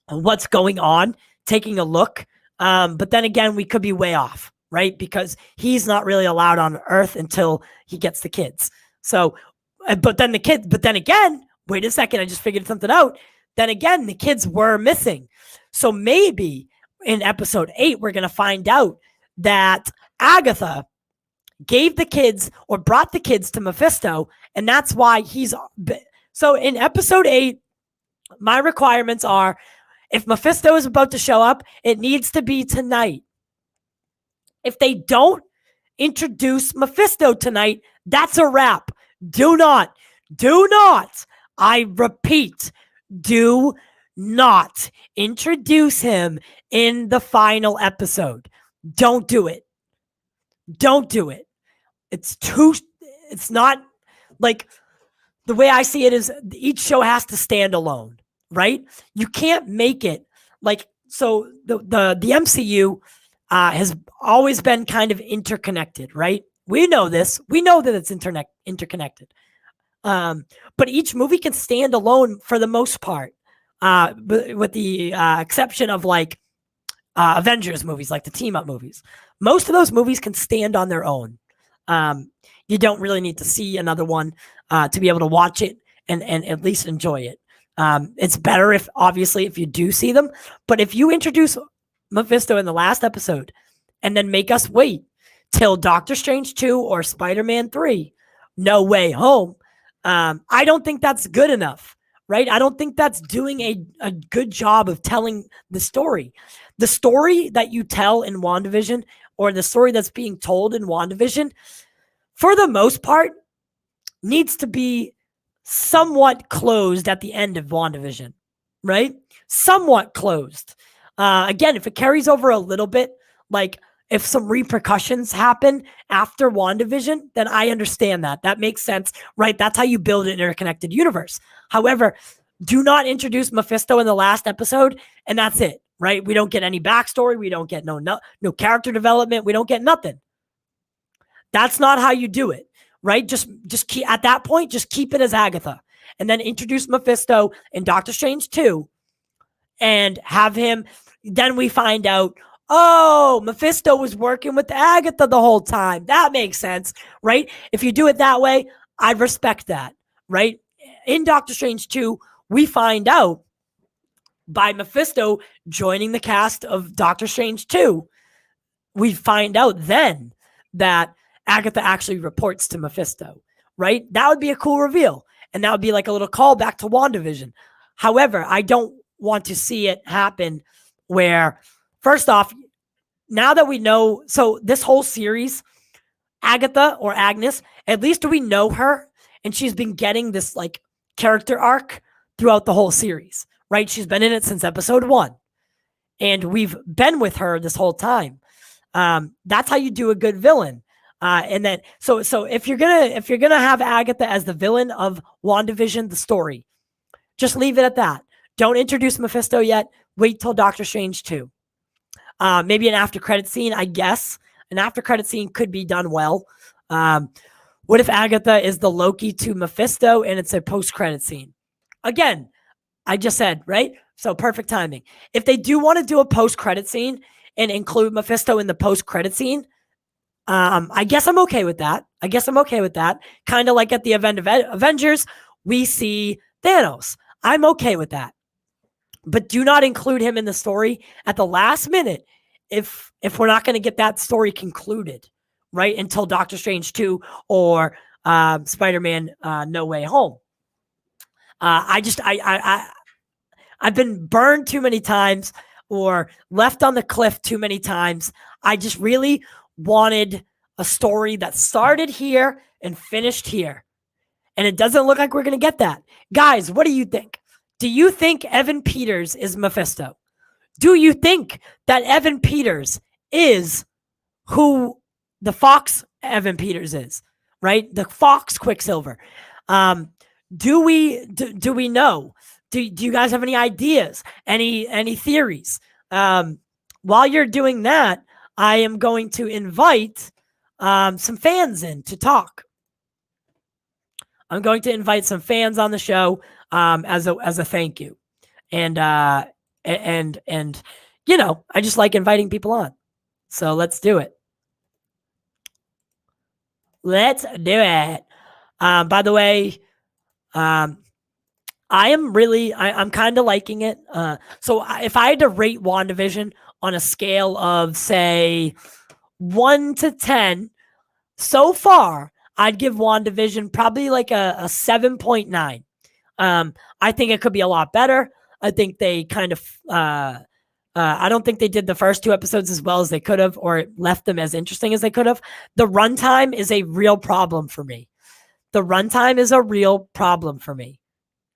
what's going on, taking a look. But then again, we could be way off, right? Because he's not really allowed on Earth until he gets the kids. So, but then again, wait a second, I just figured something out. Then again, the kids were missing. So maybe in episode 8, we're going to find out that Agatha gave the kids or brought the kids to Mephisto, and that's why he's... So in episode 8, my requirements are, if Mephisto is about to show up, it needs to be tonight. If they don't introduce Mephisto tonight, that's a wrap. Do not, I repeat, do not introduce him in the final episode. Don't do it. It's not like, the way I see it is each show has to stand alone, right? You can't make it like, so the MCU has always been kind of interconnected, right? We know this. We know that it's interconnected. But each movie can stand alone for the most part, with the exception of like Avengers movies, like the team up movies. Most of those movies can stand on their own. You don't really need to see another one to be able to watch it and at least enjoy it. It's better if you do see them. But if you introduce Mephisto in the last episode and then make us wait till Doctor Strange 2 or Spider-Man 3, No Way Home, I don't think that's good enough, right? I don't think that's doing a good job of telling the story. The story that you tell in WandaVision, or the story that's being told in WandaVision, for the most part, needs to be somewhat closed at the end of WandaVision, right? Somewhat closed. Again, if it carries over a little bit, like if some repercussions happen after WandaVision, then I understand that. That makes sense, right? That's how you build an interconnected universe. However, do not introduce Mephisto in the last episode, and that's it, right? We don't get any backstory. We don't get no character development. We don't get nothing. That's not how you do it, right? Just keep, at that point, just keep it as Agatha, and then introduce Mephisto in Doctor Strange 2 and have him. Then we find out, oh, Mephisto was working with Agatha the whole time. That makes sense, right? If you do it that way, I respect that, right? In Doctor Strange 2, we find out by Mephisto joining the cast of Doctor Strange 2, we find out then that Agatha actually reports to Mephisto, right? That would be a cool reveal. And that would be like a little callback to WandaVision. However, I don't want to see it happen where, first off, now that we know, so this whole series, Agatha or Agnes, at least we know her, and she's been getting this like character arc throughout the whole series, right? She's been in it since episode 1, and we've been with her this whole time. That's how you do a good villain. And then, so if you're gonna have Agatha as the villain of WandaVision, the story, just leave it at that. Don't introduce Mephisto yet. Wait till Doctor Strange 2. Maybe an after credit scene, I guess. An after credit scene could be done well. What if Agatha is the Loki to Mephisto and it's a post credit scene? Again, I just said, right? So perfect timing. If they do want to do a post credit scene and include Mephisto in the post credit scene, I guess I'm okay with that. Kind of like at the Avengers, we see Thanos. I'm okay with that. But do not include him in the story at the last minute if we're not going to get that story concluded, right? Until Doctor Strange 2 or Spider-Man No Way Home. I've been burned too many times or left on the cliff too many times. I just really wanted a story that started here and finished here. And it doesn't look like we're going to get that. Guys, what do you think? Do you think Evan Peters is Mephisto? Do you think that Evan Peters is who the Fox Evan Peters is, right? The Fox Quicksilver. Do we know? Do you guys have any ideas? Any theories? While you're doing that, I am going to invite some fans in to talk. I'm going to invite some fans on the show as a thank you, and you know, I just like inviting people on. So let's do it. Let's do it. By the way, I'm kind of liking it. So if I had to rate WandaVision on a scale of say 1 to 10, so far, I'd give WandaVision probably like a 7.9. I think it could be a lot better. I think they kind of, I don't think they did the first 2 episodes as well as they could have, or left them as interesting as they could have. The runtime is a real problem for me.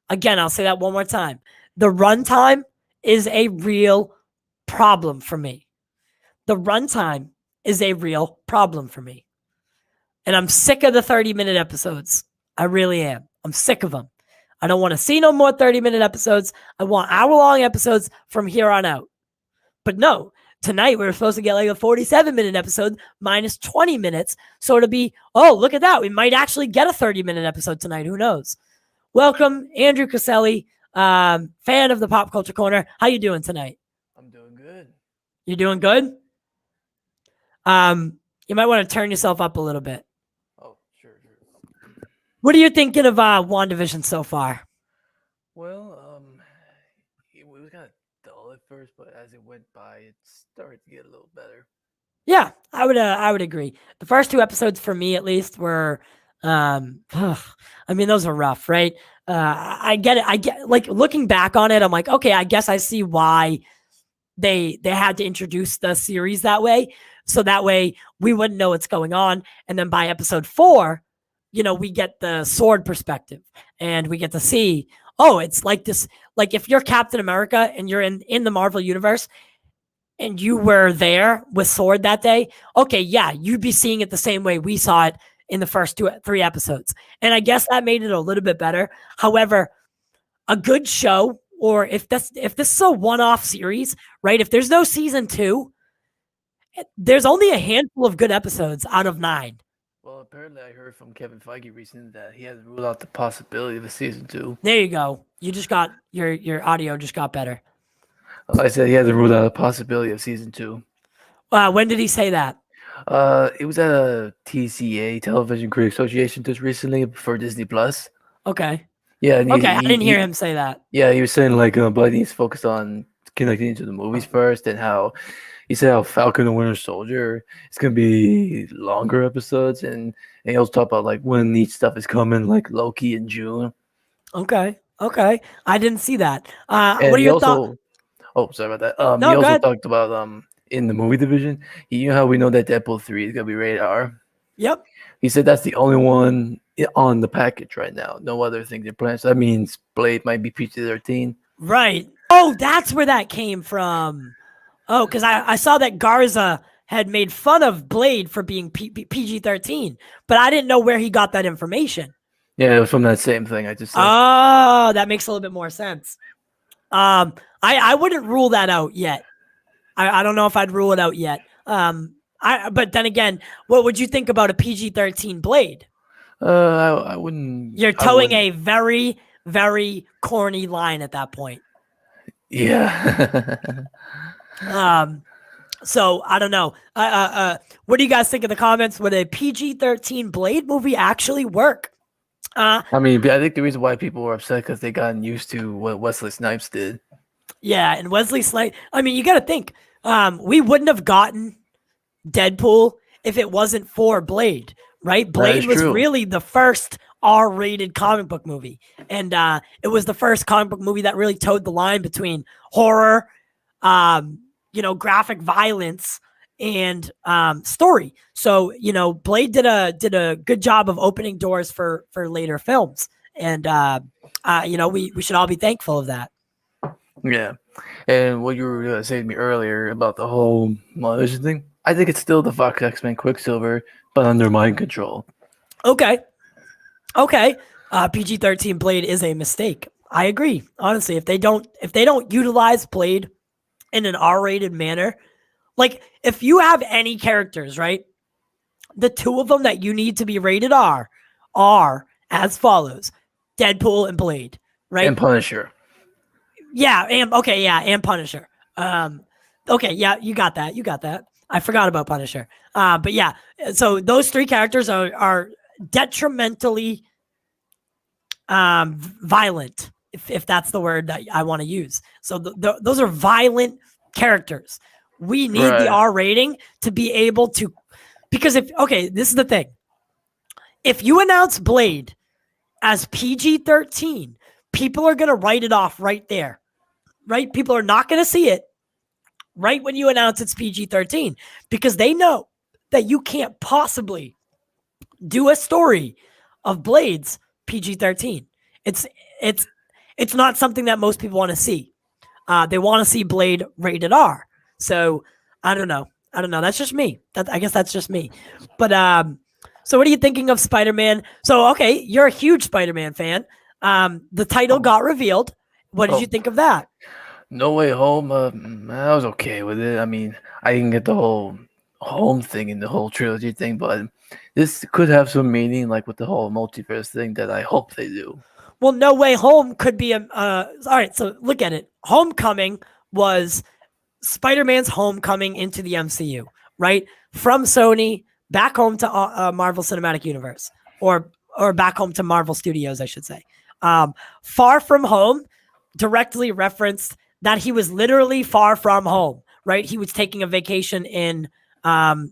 Again, I'll say that one more time. The runtime is a real problem for me. And I'm sick of the 30-minute episodes. I really am. I'm sick of them. I don't want to see no more 30-minute episodes. I want hour-long episodes from here on out. But no, tonight we were supposed to get like a 47-minute episode minus 20 minutes. So it'll be, oh, look at that. We might actually get a 30-minute episode tonight. Who knows? Welcome, Andrew Caselli, fan of the Pop Culture Corner. How you doing tonight? I'm doing good. You doing good? You might want to turn yourself up a little bit. Oh, sure. What are you thinking of WandaVision so far? Well, it was kind of dull at first, but as it went by, it started to get a little better. Yeah, I would agree. The first 2 episodes for me, at least, were, I mean, those are rough, right? I get it. I get, like, looking back on it, I'm like, okay, I guess I see why they had to introduce the series that way. So that way we wouldn't know what's going on. And then by episode 4, we get the sword perspective and we get to see, oh, it's like this, like if you're Captain America and you're in the Marvel universe and you were there with sword that day, okay, yeah, you'd be seeing it the same way we saw it in the first 3 episodes. And I guess that made it a little bit better. However, a good show, or if this is a one-off series, right? If there's no season 2, there's only a handful of good episodes out of 9. Well, apparently I heard from Kevin Feige recently that he hasn't ruled out the possibility of a season 2. There you go. You just got your audio just got better. I said he hasn't ruled out the possibility of season 2. When did he say that? It was at a TCA, Television Creative Association, just recently for Disney Plus. Okay. Yeah. And I didn't hear him say that. Yeah, he was saying like, but he's focused on connecting to the movies first, and how he said how Falcon and Winter Soldier is gonna be longer episodes, and he also talked about like when each stuff is coming, like Loki in June. Okay. I didn't see that. And what are your thoughts? Oh, sorry about that. No, he go also ahead. talked about in the movie division. You know how we know that Deadpool 3 is gonna be rated R. Yep. He said that's the only one on the package right now. No other things are planned. So that means Blade might be PG-13. Right. Oh, that's where that came from. Oh, because I saw that Garza had made fun of Blade for being PG-13, but I didn't know where he got that information. Yeah, it was from that same thing I just said. Oh, that makes a little bit more sense. I wouldn't rule that out yet. I don't know if I'd rule it out yet. But then again, what would you think about a PG-13 Blade? I wouldn't. You're towing a very, very corny line at that point. Yeah. So I don't know. What do you guys think in the comments? Would a PG-13 Blade movie actually work? I mean, I think the reason why people were upset because they gotten used to what Wesley Snipes did. Yeah, and Wesley Snipes. I mean, you got to think. We wouldn't have gotten Deadpool if it wasn't for Blade, right? Blade was really the first R-rated comic book movie, and it was the first comic book movie that really towed the line between horror, graphic violence, and story. So Blade did a good job of opening doors for later films, and we should all be thankful of that. Yeah, and what you were saying to me earlier about the whole WandaVision thing, I think it's still the Fox X-Men Quicksilver, but under mind control. Okay. PG-13 Blade is a mistake. I agree. Honestly, if they don't utilize Blade in an R-rated manner, like if you have any characters, right, the 2 of them that you need to be rated R are as follows: Deadpool and Blade, right? And Punisher. Yeah, and Punisher. Okay, yeah, you got that. I forgot about Punisher. But yeah, so those 3 characters are detrimentally violent, if that's the word that I want to use. So those are violent characters. We need the R rating to be able to, because this is the thing. If you announce Blade as PG-13, people are going to write it off right there, right? People are not going to see it right when you announce it's PG-13 because they know that you can't possibly do a story of Blades PG-13. It's not something that most people want to see. They want to see Blade rated R. So I don't know. That's just me. I guess that's just me. But so what are you thinking of Spider-Man? So okay, you're a huge Spider-Man fan. The title got revealed. What did you think of that? No Way Home, I was okay with it. I mean, I didn't get the whole home thing and the whole trilogy thing, but this could have some meaning, like with the whole multiverse thing that I hope they do. Well, No Way Home could be a. All right, so look at it. Homecoming was Spider-Man's homecoming into the MCU, right? From Sony back home to Marvel Cinematic Universe, or back home to Marvel Studios, I should say. Far From Home directly referenced that he was literally far from home, right? He was taking a vacation in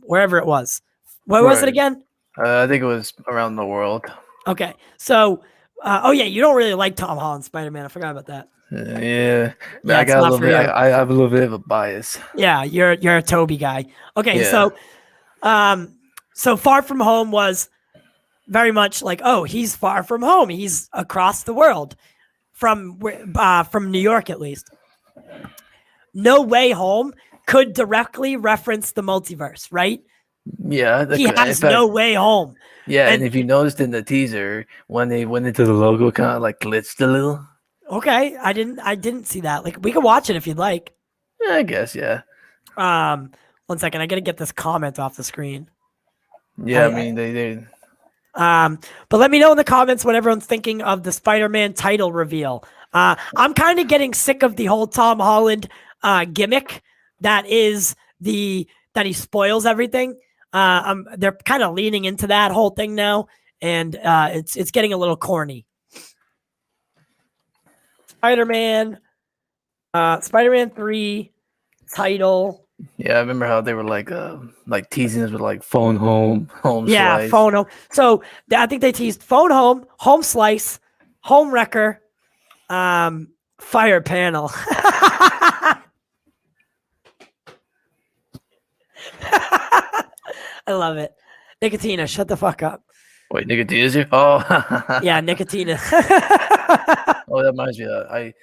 wherever it was. Where was it again? I think it was around the world. Okay, so oh yeah, you don't really like Tom Holland Spider-Man. I forgot about that. Yeah, Yeah, I it's got a not little for bit. you. I have a little bit of a bias. Yeah, you're a Toby guy. Okay, Yeah. so Far From Home was very much like, oh, he's far from home. He's across the world from New York, at least. No Way Home could directly reference the multiverse, right? Yeah, He has no way home. Yeah, and And- if you noticed in the teaser when they went into the logo, kind of like glitched a little. Okay, I didn't see that. Like, we can watch it if you'd like. Yeah, I guess, yeah. 1 second, I gotta get this comment off the screen. Yeah, I mean they But let me know in the comments what everyone's thinking of the Spider-Man title reveal. I'm kind of getting sick of the whole Tom Holland gimmick that he spoils everything. They're kind of leaning into that whole thing now, and it's getting a little corny. Spider-Man 3 title. Yeah, I remember how they were like teasing us with like phone home Yeah, slice. phone home. So I think they teased phone home, home slice, home wrecker, fire panel. I love it. Nicotina, shut the fuck up. Wait, Nicotina's here? Oh, Yeah, Nicotina. Oh, that reminds me.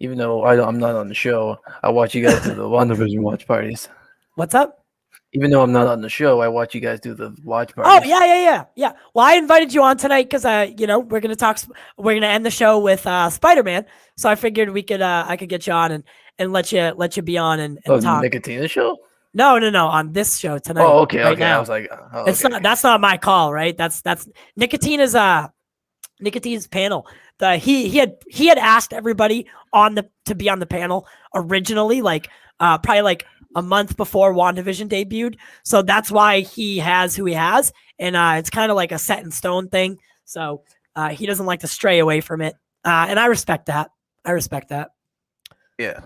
Even though I'm not on the show, I watch you guys do the WandaVision watch parties. What's up? Even though I'm not on the show, I watch you guys do the watch Oh, parties. yeah. Well, I invited you on tonight because we're gonna end the show with Spider-Man. So I figured I could get you on and let you be on and talk. Nicotina show? No, on this show tonight. Oh, okay, right okay. now. I was like, It's okay. not. That's not my call, right? That's Nicotina's panel. He had asked everybody to be on the panel originally, like probably like a month before WandaVision debuted. So that's why he has who he has, and it's kind of like a set in stone thing. So he doesn't like to stray away from it, and I respect that. Yeah.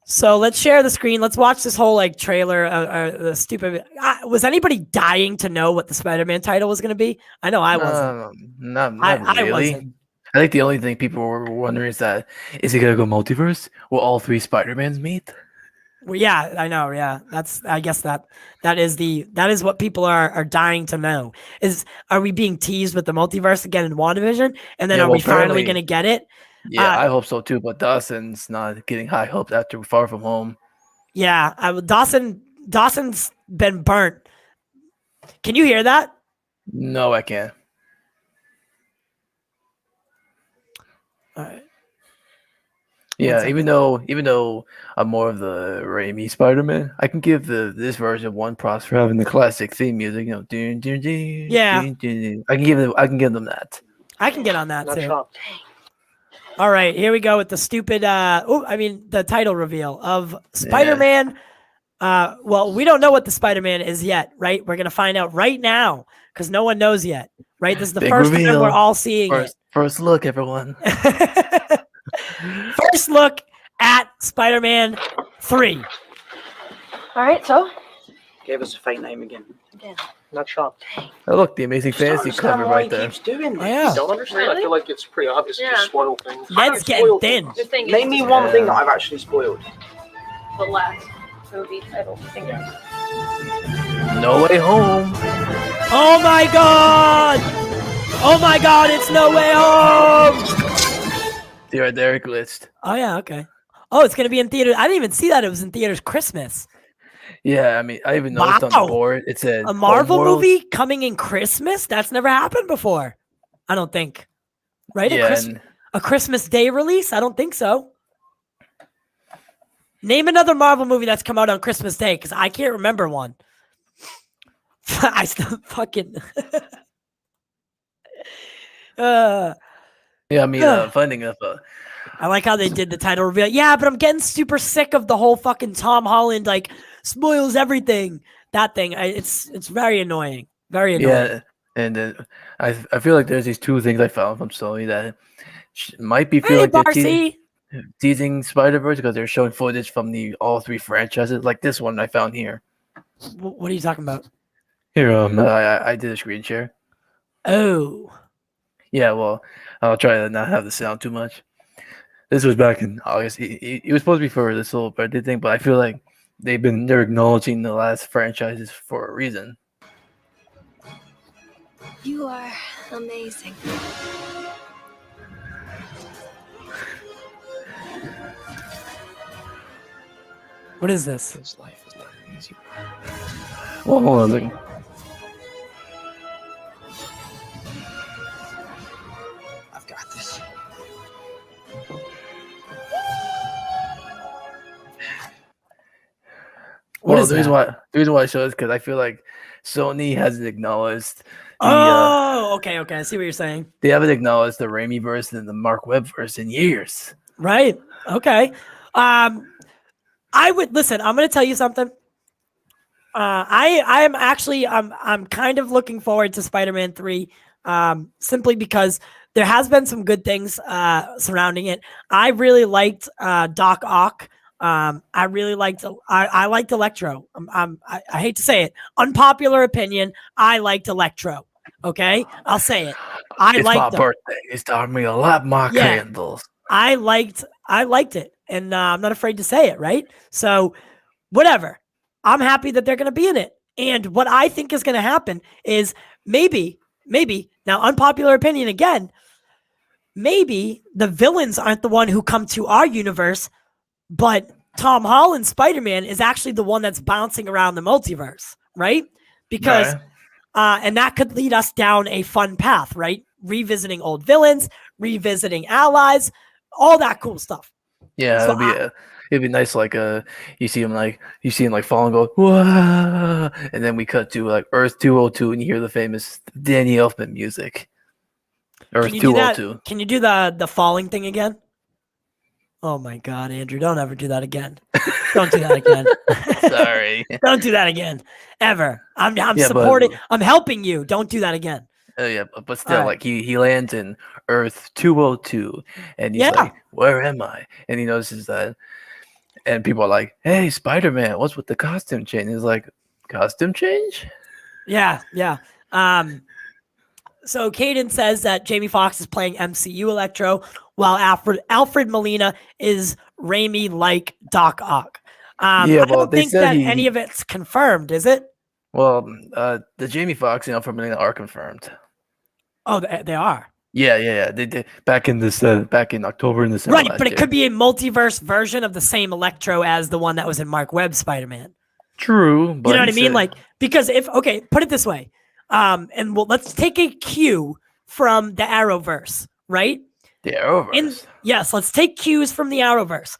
So let's share the screen. Let's watch this whole like trailer. The stupid. Was anybody dying to know what the Spider-Man title was going to be? I know I wasn't. Not I really. wasn't. I think the only thing people were wondering is he gonna go multiverse? Will all three Spider-Mans meet? Well, yeah, I know. Yeah, I guess that is what people are dying to know. Are we being teased with the multiverse again in WandaVision, and then Yeah, are well, we finally apparently- going to get it? Yeah, I hope so too. But Dawson's not getting high hopes after Far From Home. Yeah, Dawson's been burnt. Can you hear that? No, I can't. All right. Yeah, second. even though I'm more of the Raimi Spider-Man, I can give this version one props for having the classic theme music. Dun, dun, dun, Yeah. dun, dun, dun. I can give them that. I can get on that Not too. shocked. All right, here we go with the stupid. The title reveal of Spider-Man. Well, we don't know what the Spider-Man is yet, right? We're gonna find out right now because no one knows yet, right? This is the Big first time reveal. we're all seeing First look, everyone. it. First look at Spider-Man 3. All right, so Gave us a fake name again. Again. Not shocked. Oh, look, the Amazing Fantasy cover why right he there. keeps doing this. Oh, yeah. You don't understand. Really? I feel like it's pretty obvious Yeah. to spoil things. Ned's getting spoiled thin. things. the thing Name me is one thing that Yeah. I've actually spoiled. the last movie title thing. No Way Home. Oh my god! Oh my god! It's No Way Home! There it glitched. Oh yeah, okay. Oh, it's gonna be in theaters. I didn't even see that it was in theaters Christmas. Yeah, I mean, I even noticed on Wow. the board it said A Marvel Homeworld. movie coming in Christmas? That's never happened before. I don't think. Right? At Yeah, Christmas? and A Christmas Day release? I don't think so. Name another Marvel movie that's come out on Christmas Day, because I can't remember one. I still fucking. Yeah, I mean, finding enough. I like how they did the title reveal. Yeah, but I'm getting super sick of the whole fucking Tom Holland like spoils everything. That thing, it's very annoying. Very annoying. Yeah, and then I feel like there's these two things I found from Sony that might be feel Hey, like they're Barcy. teasing Spider-Verse because they're showing footage from all three franchises, like this one I found here. What are you talking about? Here, I did a screen share. Oh. Yeah, well, I'll try to not have the sound too much. This was back in August. It was supposed to be for this little birthday thing, but I feel like they're acknowledging the last franchises for a reason. You are amazing. What is this? His life is not easy. Well, hold on a second. I've got this. What is the reason that? why I show this because I feel like Sony hasn't acknowledged Okay. I see what you're saying. they haven't acknowledged the Raimi verse and the Mark Webb verse in years. Right. Okay. I would listen. I'm going to tell you something. I am actually I'm kind of looking forward to Spider-Man 3, simply because there has been some good things surrounding it. I really liked Doc Ock. I really liked I liked Electro. I hate to say it, unpopular opinion. I liked Electro. Okay, I'll say it. It's my liked him. birthday. It's taught me a lot more candles. I liked it, and I'm not afraid to say it. Right. So, whatever. I'm happy that they're going to be in it. And what I think is going to happen is maybe now unpopular opinion again. Maybe the villains aren't the one who come to our universe, but Tom Holland's Spider-Man is actually the one that's bouncing around the multiverse, right? Because, and that could lead us down a fun path, right? Revisiting old villains, revisiting allies, all that cool stuff. Yeah, So it'd be nice. Like you see him fall and go, whoa, and then we cut to like Earth 202, and you hear the famous Danny Elfman music. Earth 202. Can you do the falling thing again? Oh my God, Andrew! Don't ever do that again. Don't do that again. Sorry. Don't do that again, ever. I'm supporting. I'm helping you. Don't do that again. Yeah, but still, like he lands in Earth 202, and he's like, "Where am I?" And he notices that, and people are like, "Hey, Spider-Man, what's with the costume change?" And he's like, "Costume change?" Yeah. So Caden says that Jamie Foxx is playing MCU Electro, while Alfred Molina is Raimi like Doc Ock. I don't think that any of it's confirmed, is it? Well, the Jamie Foxx and Alfred Molina are confirmed. Oh, they are. Yeah. They did back in October and December. Right, but it could be a multiverse version of the same Electro as the one that was in Mark Webb's Spider-Man. True, but you know what I mean? Like, because put it this way. Let's take a cue from the Arrowverse, right? The Arrowverse. Yes, let's take cues from the Arrowverse.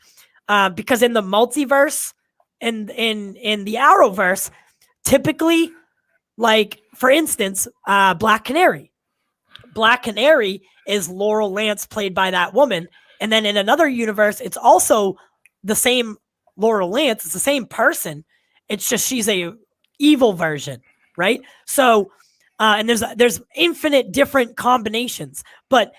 Because in the multiverse and in the Arrowverse, typically, like for instance, Black Canary. Black Canary is Laurel Lance, played by that woman. And then in another universe, it's also the same Laurel Lance. It's the same person. It's just she's a evil version, right? So, and there's infinite different combinations, but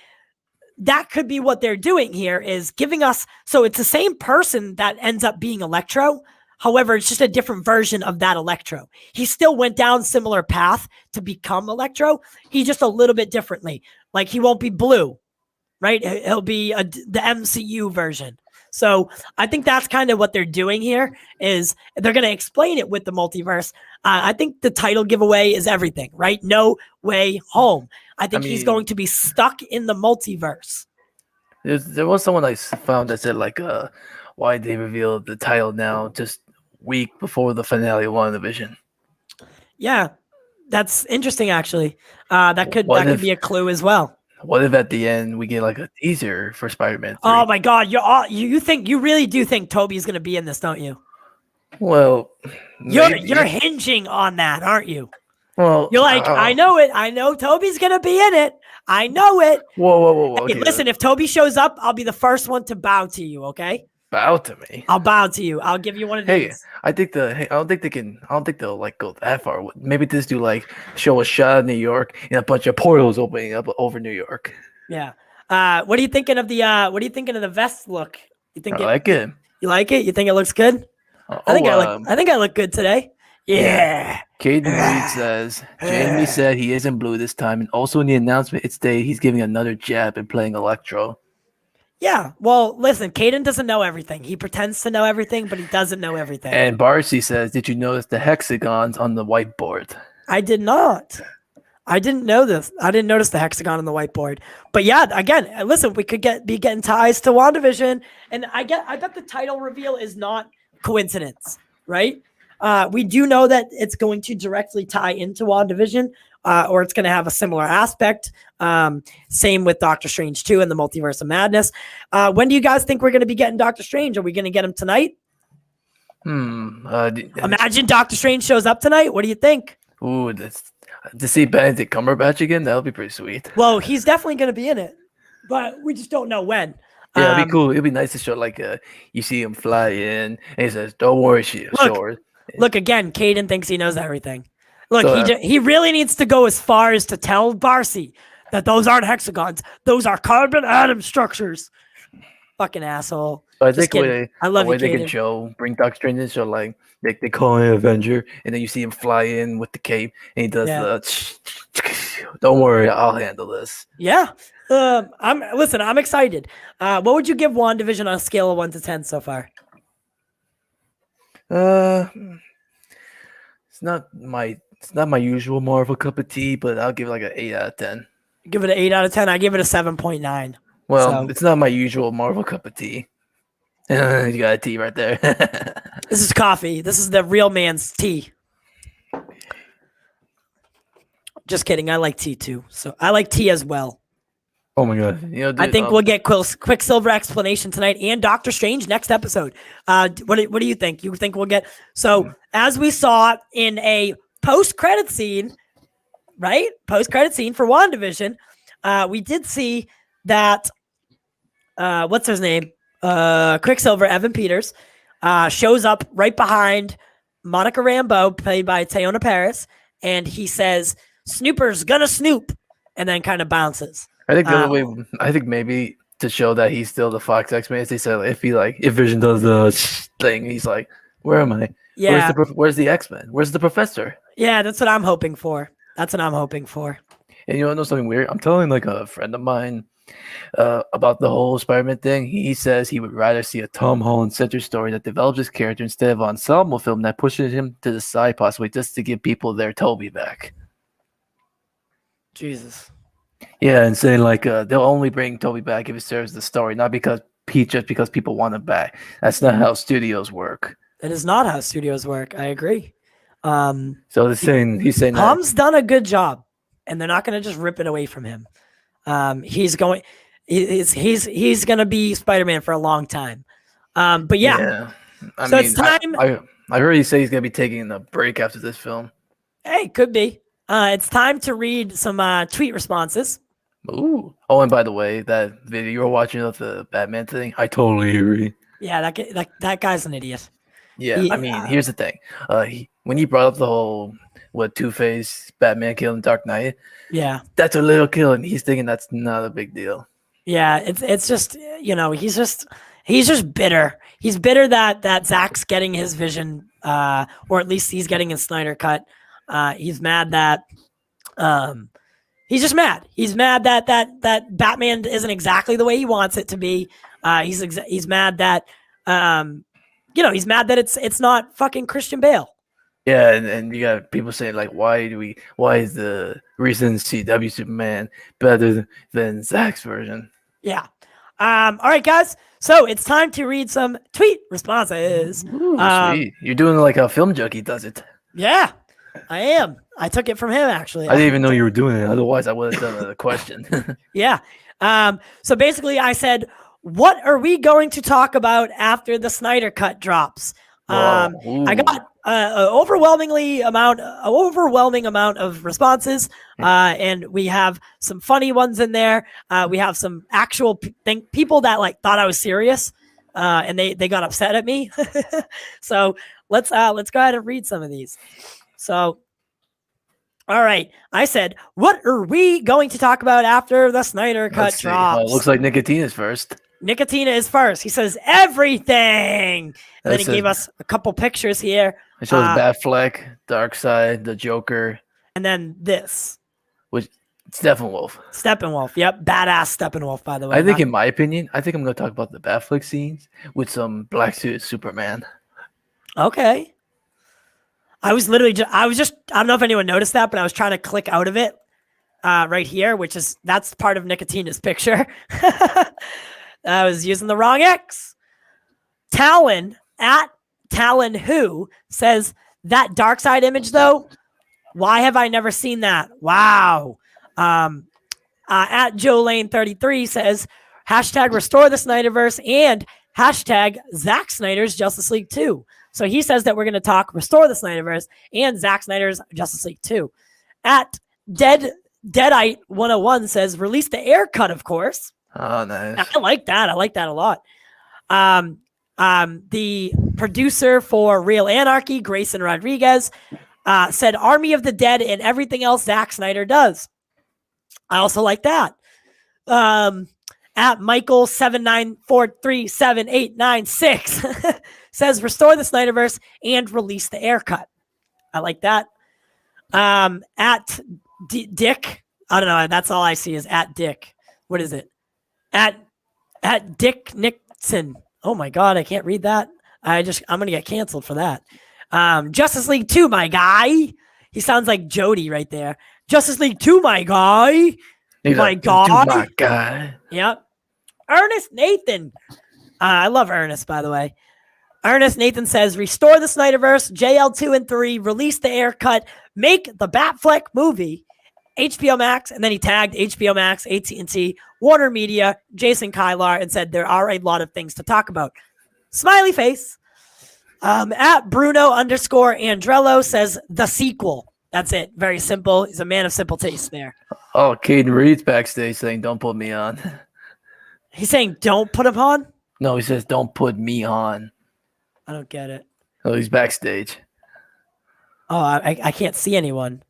that could be what they're doing here is giving us. So it's the same person that ends up being Electro. However, it's just a different version of that Electro. He still went down similar path to become Electro. He just a little bit differently. Like he won't be blue, right? He'll be the MCU version. So I think that's kind of what they're doing here is they're going to explain it with the multiverse. I think the title giveaway is everything, right? No Way Home. I think he's going to be stuck in the multiverse. There was someone I found that said like, why they revealed the title now just week before the finale of WandaVision. Yeah, that's interesting actually. That could be a clue as well. what if at the end we get like a teaser for Spider-Man 3? Oh my God, you really do think Toby's gonna be in this, don't you? Well, You're hinging on that, aren't you? well, You're like, I know it. I know Toby's gonna be in it. I know it. Whoa. Hey, Okay, listen, if Toby shows up, I'll be the first one to bow to you. Okay? bow to me. I'll bow to you. I'll give you one of Hey, these. I don't think they'll like go that far. Maybe just do like show a shot of New York and a bunch of portals opening up over New York. Yeah. What are you thinking of the vest look? You think I like it. You like it? You think it looks good? I think I look good today. Yeah. Caden Reed says Jamie said he isn't blue this time, and also in the announcement it stated he's giving another jab and playing Electro. Yeah. Well, listen, Caden doesn't know everything. He pretends to know everything, but he doesn't know everything. And Barcy says, "Did you notice the hexagons on the whiteboard?" I did not. I didn't know this. I didn't notice the hexagon on the whiteboard. But yeah, again, listen, we could be getting ties to WandaVision, and I bet the title reveal is not coincidence, right? We do know that it's going to directly tie into WandaVision, or it's going to have a similar aspect. Same with Doctor Strange 2 and the Multiverse of Madness. When do you guys think we're going to be getting Doctor Strange? Are we going to get him tonight? Imagine Doctor Strange shows up tonight. What do you think? Ooh, to see Benedict Cumberbatch again, that would be pretty sweet. Well, he's definitely going to be in it, but we just don't know when. Yeah, it'd be cool. It'd be nice to show like you see him fly in, and he says, "Don't worry, short." Look again. Caden thinks he knows everything. Look, So, he really needs to go as far as to tell Barcy that those aren't hexagons; those are carbon atom structures. Fucking asshole. I Just think kidding. I love you, they can Caden. bring Doctor Strange in, so like they call him an Avenger, and then you see him fly in with the cape, and he does the. Don't worry, I'll handle this. Yeah. I'm excited. What would you give WandaVision on a scale of 1 to 10 so far? It's not my usual Marvel cup of tea, but I'll give it like an 8 out of 10. Give it an 8 out of 10. I give it a 7.9. Well, So- it's not my usual Marvel cup of tea. You got a tea right there. This is coffee. This is the real man's tea. Just kidding. I like tea too. So I like tea as well. Oh my god! You know, dude, I think we'll get Quicksilver explanation tonight and Doctor Strange next episode. What do you think? You think we'll get as we saw in a post-credit scene, right? Post-credit scene for WandaVision, we did see that what's his name? Quicksilver, Evan Peters, shows up right behind Monica Rambeau, played by Teyonah Parris, and he says, "Snooper's gonna snoop," and then kind of bounces. I think the other way. I think maybe to show that he's still the Fox X-Men. They said if Vision does the thing, he's like, "Where am I? Yeah. Where's the X-Men? Where's the Professor?" Yeah, that's what I'm hoping for. And you know something weird? I'm telling like a friend of mine about the whole Spider-Man thing. He says he would rather see a Tom Holland-centered story that develops his character instead of an ensemble film that pushes him to the side, possibly just to give people their Toby back. Jesus. Yeah, and saying like they'll only bring Toby back if it serves the story, not because people want him back. That's not how studios work. That is not how studios work. I agree. So he's saying Tom's done a good job, and they're not going to just rip it away from him. He's going to be Spider-Man for a long time. But yeah. It's time. I heard he say he's going to be taking a break after this film. Hey, could be. It's time to read some tweet responses. Ooh. Oh, and by the way, that video you were watching of the Batman thing, I totally agree. Yeah, that guy's an idiot. Yeah, I mean, here's the thing. When he brought up the whole Two-Face Batman killing Dark Knight, yeah, that's a little kill, and he's thinking that's not a big deal. Yeah, it's just he's just bitter. He's bitter that Zack's getting his vision, or at least he's getting his Snyder cut. He's mad that he's just mad. He's mad that Batman isn't exactly the way he wants it to be. He's mad that he's mad that it's not fucking Christian Bale. Yeah, and you got people saying like, why is the recent CW Superman better than Zack's version? Yeah. All right, guys. So it's time to read some tweet responses. Ooh, sweet. You're doing like how Film Junkie does it. Yeah. I am. I took it from him actually. I didn't even know you were doing it. Otherwise, I would have done a question. Yeah. So basically, I said, "What are we going to talk about after the Snyder Cut drops?" I got an overwhelming amount of responses, and we have some funny ones in there. We have some actual people that like thought I was serious, and they got upset at me. So let's go ahead and read some of these. So, all right, I said, "What are we going to talk about after the Snyder Cut drops?" Looks like Nicotina's first. Nicotina is first. He says everything, and then he gave us a couple pictures here. It shows Affleck, Darkseid, the Joker, and then this, which Steppenwolf. Steppenwolf, yep, badass Steppenwolf. By the way, I think, in my opinion, I'm going to talk about the Affleck scenes with some black suit Superman. Okay. I was just, I don't know if anyone noticed that, but I was trying to click out of it right here, that's part of Nicotina's picture. I was using the wrong X. Talon Who says that Darkseid image though. Why have I never seen that? Wow. At Joe Lane 33 says hashtag restore the Snyderverse and hashtag Zack Snyder's Justice League 2. So he says that we're going to talk restore the Snyderverse and Zack Snyder's Justice League 2. At Deadite 101 says release the air cut, of course. Oh, nice. I like that. I like that a lot. The producer for Real Anarchy, Grayson Rodriguez, said Army of the Dead and everything else Zack Snyder does. I also like that. At Michael 794378996 says restore the Snyderverse and release the air cut. I like that. At Dick, I don't know. That's all I see is at Dick. What is it? At Dick Nixon. Oh my God, I can't read that. I'm gonna get canceled for that. Justice League 2, my guy. He sounds like Jody right there. Justice League 2, my guy. My guy. Yep. Ernest Nathan. I love Ernest, by the way. Ernest Nathan says, restore the Snyderverse, JL2 and 3, release the air cut, make the Batfleck movie, HBO Max, and then he tagged HBO Max, AT&T, Warner Media, Jason Kylar, and said there are a lot of things to talk about. Smiley face. At Bruno _Andrello says the sequel. That's it. Very simple. He's a man of simple taste there. Oh, Caden Reed's backstage saying, don't put me on. He's saying, don't put him on? No, he says, don't put me on. I don't get it. Oh, he's backstage. Oh, I can't see anyone.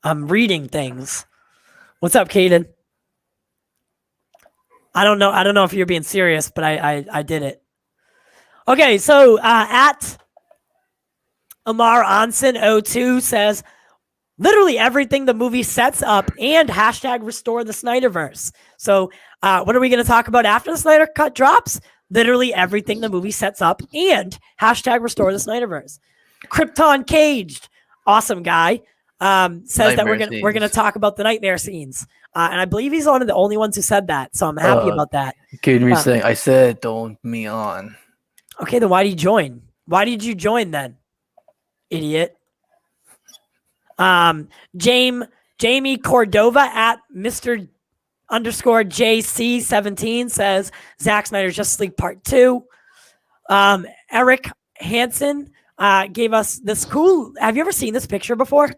I'm reading things. What's up, Caden? I don't know if you're being serious, but I did it. Okay, so at Amar Onsen 02 says, literally everything the movie sets up and hashtag restore the Snyderverse. So what are we going to talk about after the Snyder Cut drops? Literally everything the movie sets up and hashtag restore the Snyderverse. Krypton Caged, awesome guy, says that we're gonna talk about the nightmare scenes. And I believe he's one of the only ones who said that. So I'm happy about that. Caden Reed saying, I said don't me on. Okay, then why did you join? Why did you join then? Idiot. Jamie Cordova at Mr. _JC17 says Zack Snyder's Justice League Part 2. Eric Hansen gave us this cool. Have you ever seen this picture before?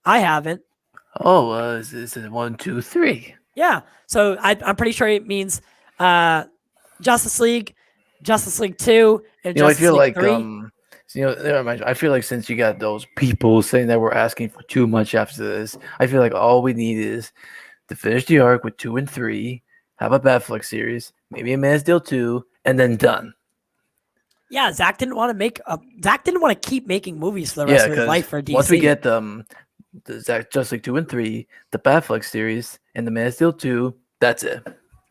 I haven't. Oh, is it 1, 2, 3? Yeah. So I'm pretty sure it means Justice League 2, and Justice I feel League like 3. I feel like since you got those people saying that we're asking for too much after this, I feel like all we need is to finish the arc with 2 and 3, have a Batfleck series, maybe a Man of Steel 2, and then done. Yeah, Zack didn't want to keep making movies for the rest of his life for DC. Once we get the Zack Justice League 2 and 3, the Batfleck series, and the Man of Steel 2, that's it.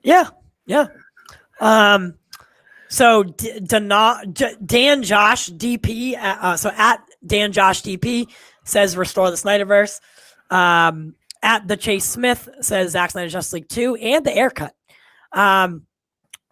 Yeah. So Dan Josh DP, so at Dan Josh DP says restore the Snyderverse. At the Chase Smith says Zack Snyder's Justice League 2 and the air cut.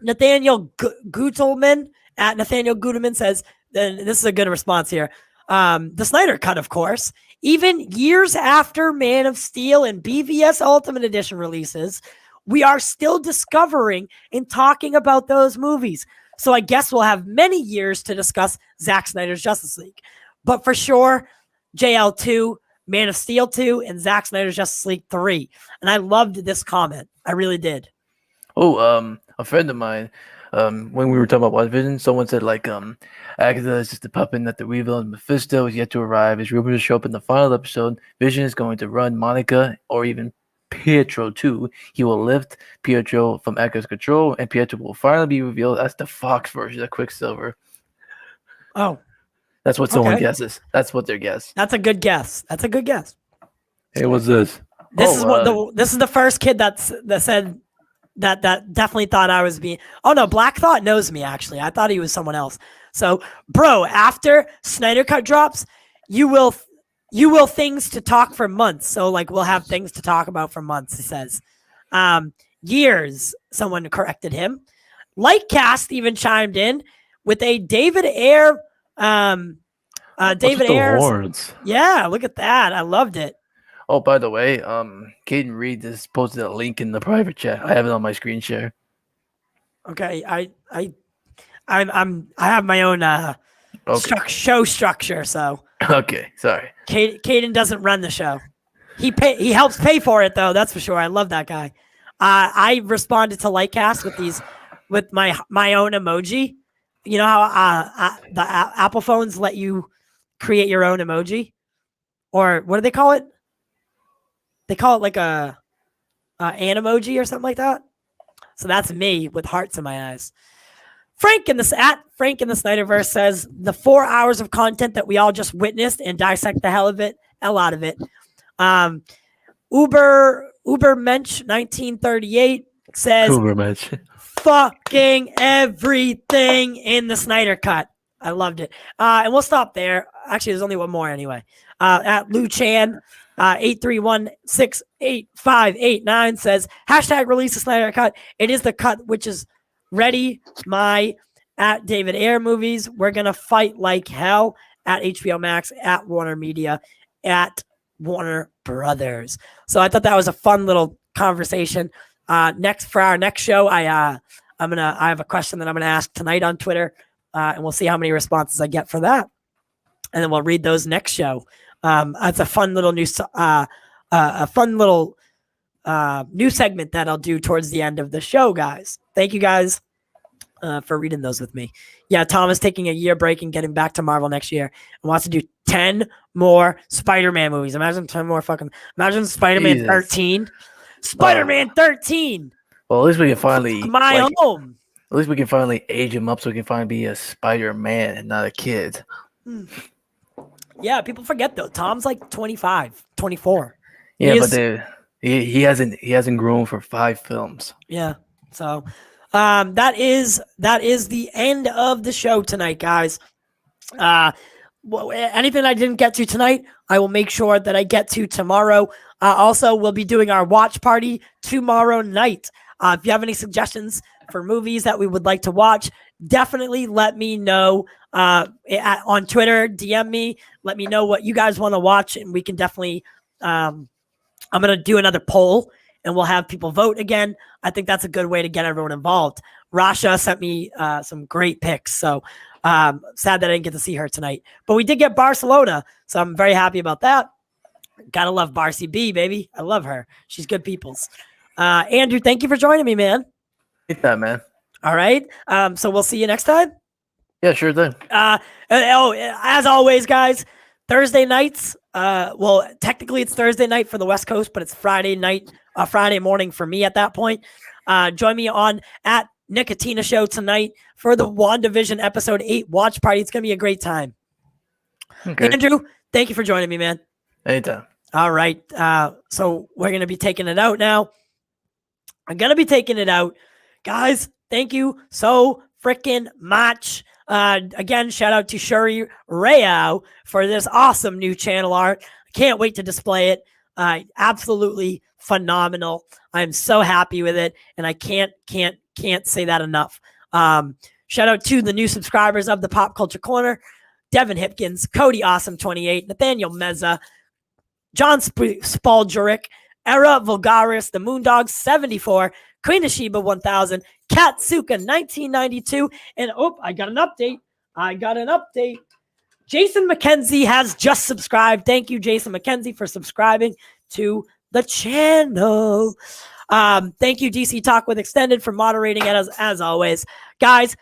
Nathaniel Gutelman at Nathaniel Gutelman says, then this is a good response here. The Snyder Cut, of course. Even years after Man of Steel and BVS Ultimate Edition releases, we are still discovering and talking about those movies. So I guess we'll have many years to discuss Zack Snyder's Justice League. But for sure, JL2, Man of Steel 2, and Zack Snyder's Justice League 3. And I loved this comment. I really did. Oh, a friend of mine, when we were talking about WandaVision, someone said like Agatha is just a puppet that the reveal of Mephisto is yet to arrive. Is rumored to show up in the final episode. Vision is going to run Monica or even Pietro too. He will lift Pietro from Echo's control, and Pietro will finally be revealed as the Fox version of Quicksilver. Oh, that's what someone guesses. That's what their guess. That's a good guess. That's a good guess. Hey, what's this? This is the first kid that said that definitely thought I was being. Oh no, Black Thought knows me actually. I thought he was someone else. So, bro, after Snyder Cut drops, you will things to talk for months. So like we'll have things to talk about for months, he says. Years, someone corrected him. Lightcast even chimed in with a David Ayer David Ayers. Horns. Yeah, look at that. I loved it. Oh, by the way, Caden Reed just posted a link in the private chat. I have it on my screen share. Okay, I have my own show structure, so okay, sorry. Caden doesn't run the show. He helps pay for it though. That's for sure. I love that guy. I responded to Lightcast with my own emoji. You know how the Apple phones let you create your own emoji, or what do they call it? They call it like an emoji or something like that. So that's me with hearts in my eyes. Frank in the Snyderverse says the 4 hours of content that we all just witnessed and dissect the hell out of it. Uber Mensch 1938 says Uber Mensch. Fucking everything in the Snyder Cut. I loved it. And we'll stop there. Actually, there's only one more anyway. At Lou Chan 831-68589 says hashtag release the Snyder Cut. It is the cut which is ready. At David Ayer Movies. We're gonna fight like hell at HBO Max, at Warner Media, at Warner Brothers. So I thought that was a fun little conversation. For our next show, I have a question that I'm gonna ask tonight on Twitter, and we'll see how many responses I get for that, and then we'll read those next show. It's a fun little new new segment that I'll do towards the end of the show, guys. Thank you guys for reading those with me. Yeah, Tom is taking a year break and getting back to Marvel next year and wants to do 10 more Spider-Man movies. Imagine Spider-Man 13. Spider-Man 13. Well, at least we can finally home. At least we can finally age him up so he can finally be a Spider-Man and not a kid. Yeah, people forget though. Tom's like 25, 24. Yeah, but he hasn't grown for 5 films. Yeah. So that is the end of the show tonight, guys. Anything I didn't get to tonight, I will make sure that I get to tomorrow. Also, we'll be doing our watch party tomorrow night. If you have any suggestions for movies that we would like to watch, definitely let me know on Twitter. DM me. Let me know what you guys want to watch, and we can definitely. I'm gonna do another poll, and we'll have people vote again. I think that's a good way to get everyone involved. Rasha sent me some great picks, so sad that I didn't get to see her tonight. But we did get Barcelona, so I'm very happy about that. Gotta love Barcy B, baby. I love her. She's good peoples. Andrew, thank you for joining me, man. Hit that, man. All right. So we'll see you next time. Yeah, sure thing. As always, guys, Thursday nights. Well, technically it's Thursday night for the West Coast, but it's Friday morning for me at that point. Join me on at Nicotina Show tonight for the WandaVision episode 8 watch party. It's gonna be a great time. Okay. Andrew, thank you for joining me, man. Anytime. All right. So we're gonna be taking it out now. I'm gonna be taking it out, guys. Thank you so freaking much. Again, shout out to Shuri Rao for this awesome new channel art. I can't wait to display it. Absolutely phenomenal. I'm so happy with it, and I can't say that enough. Shout out to the new subscribers of the Pop Culture Corner. Devin Hipkins, Cody Awesome 28, Nathaniel Meza, John Spaldrick, Era Vulgaris, The Moondog 74, Queen of Sheba 1000, Katsuka 1992, and I got an update. Jason McKenzie has just subscribed. Thank you, Jason McKenzie, for subscribing to the channel. Thank you, DC Talk with Extended, for moderating it as always. Guys,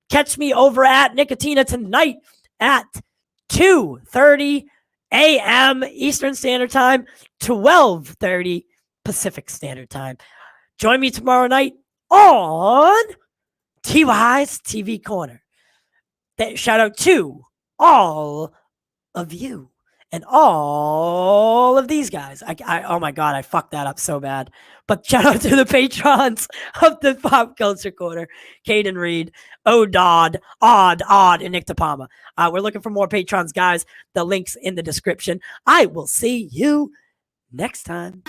catch me over at Nicotina tonight at 2:30 a.m. Eastern Standard Time, 12:30 Pacific Standard Time. Join me tomorrow night on TY's TV Corner. Shout out to all of you and all of these guys. Oh my God, I fucked that up so bad. But shout out to the patrons of the Pop Culture Corner, Caden Reed, Odd, and Nick Tapama. We're looking for more patrons, guys. The link's in the description. I will see you next time.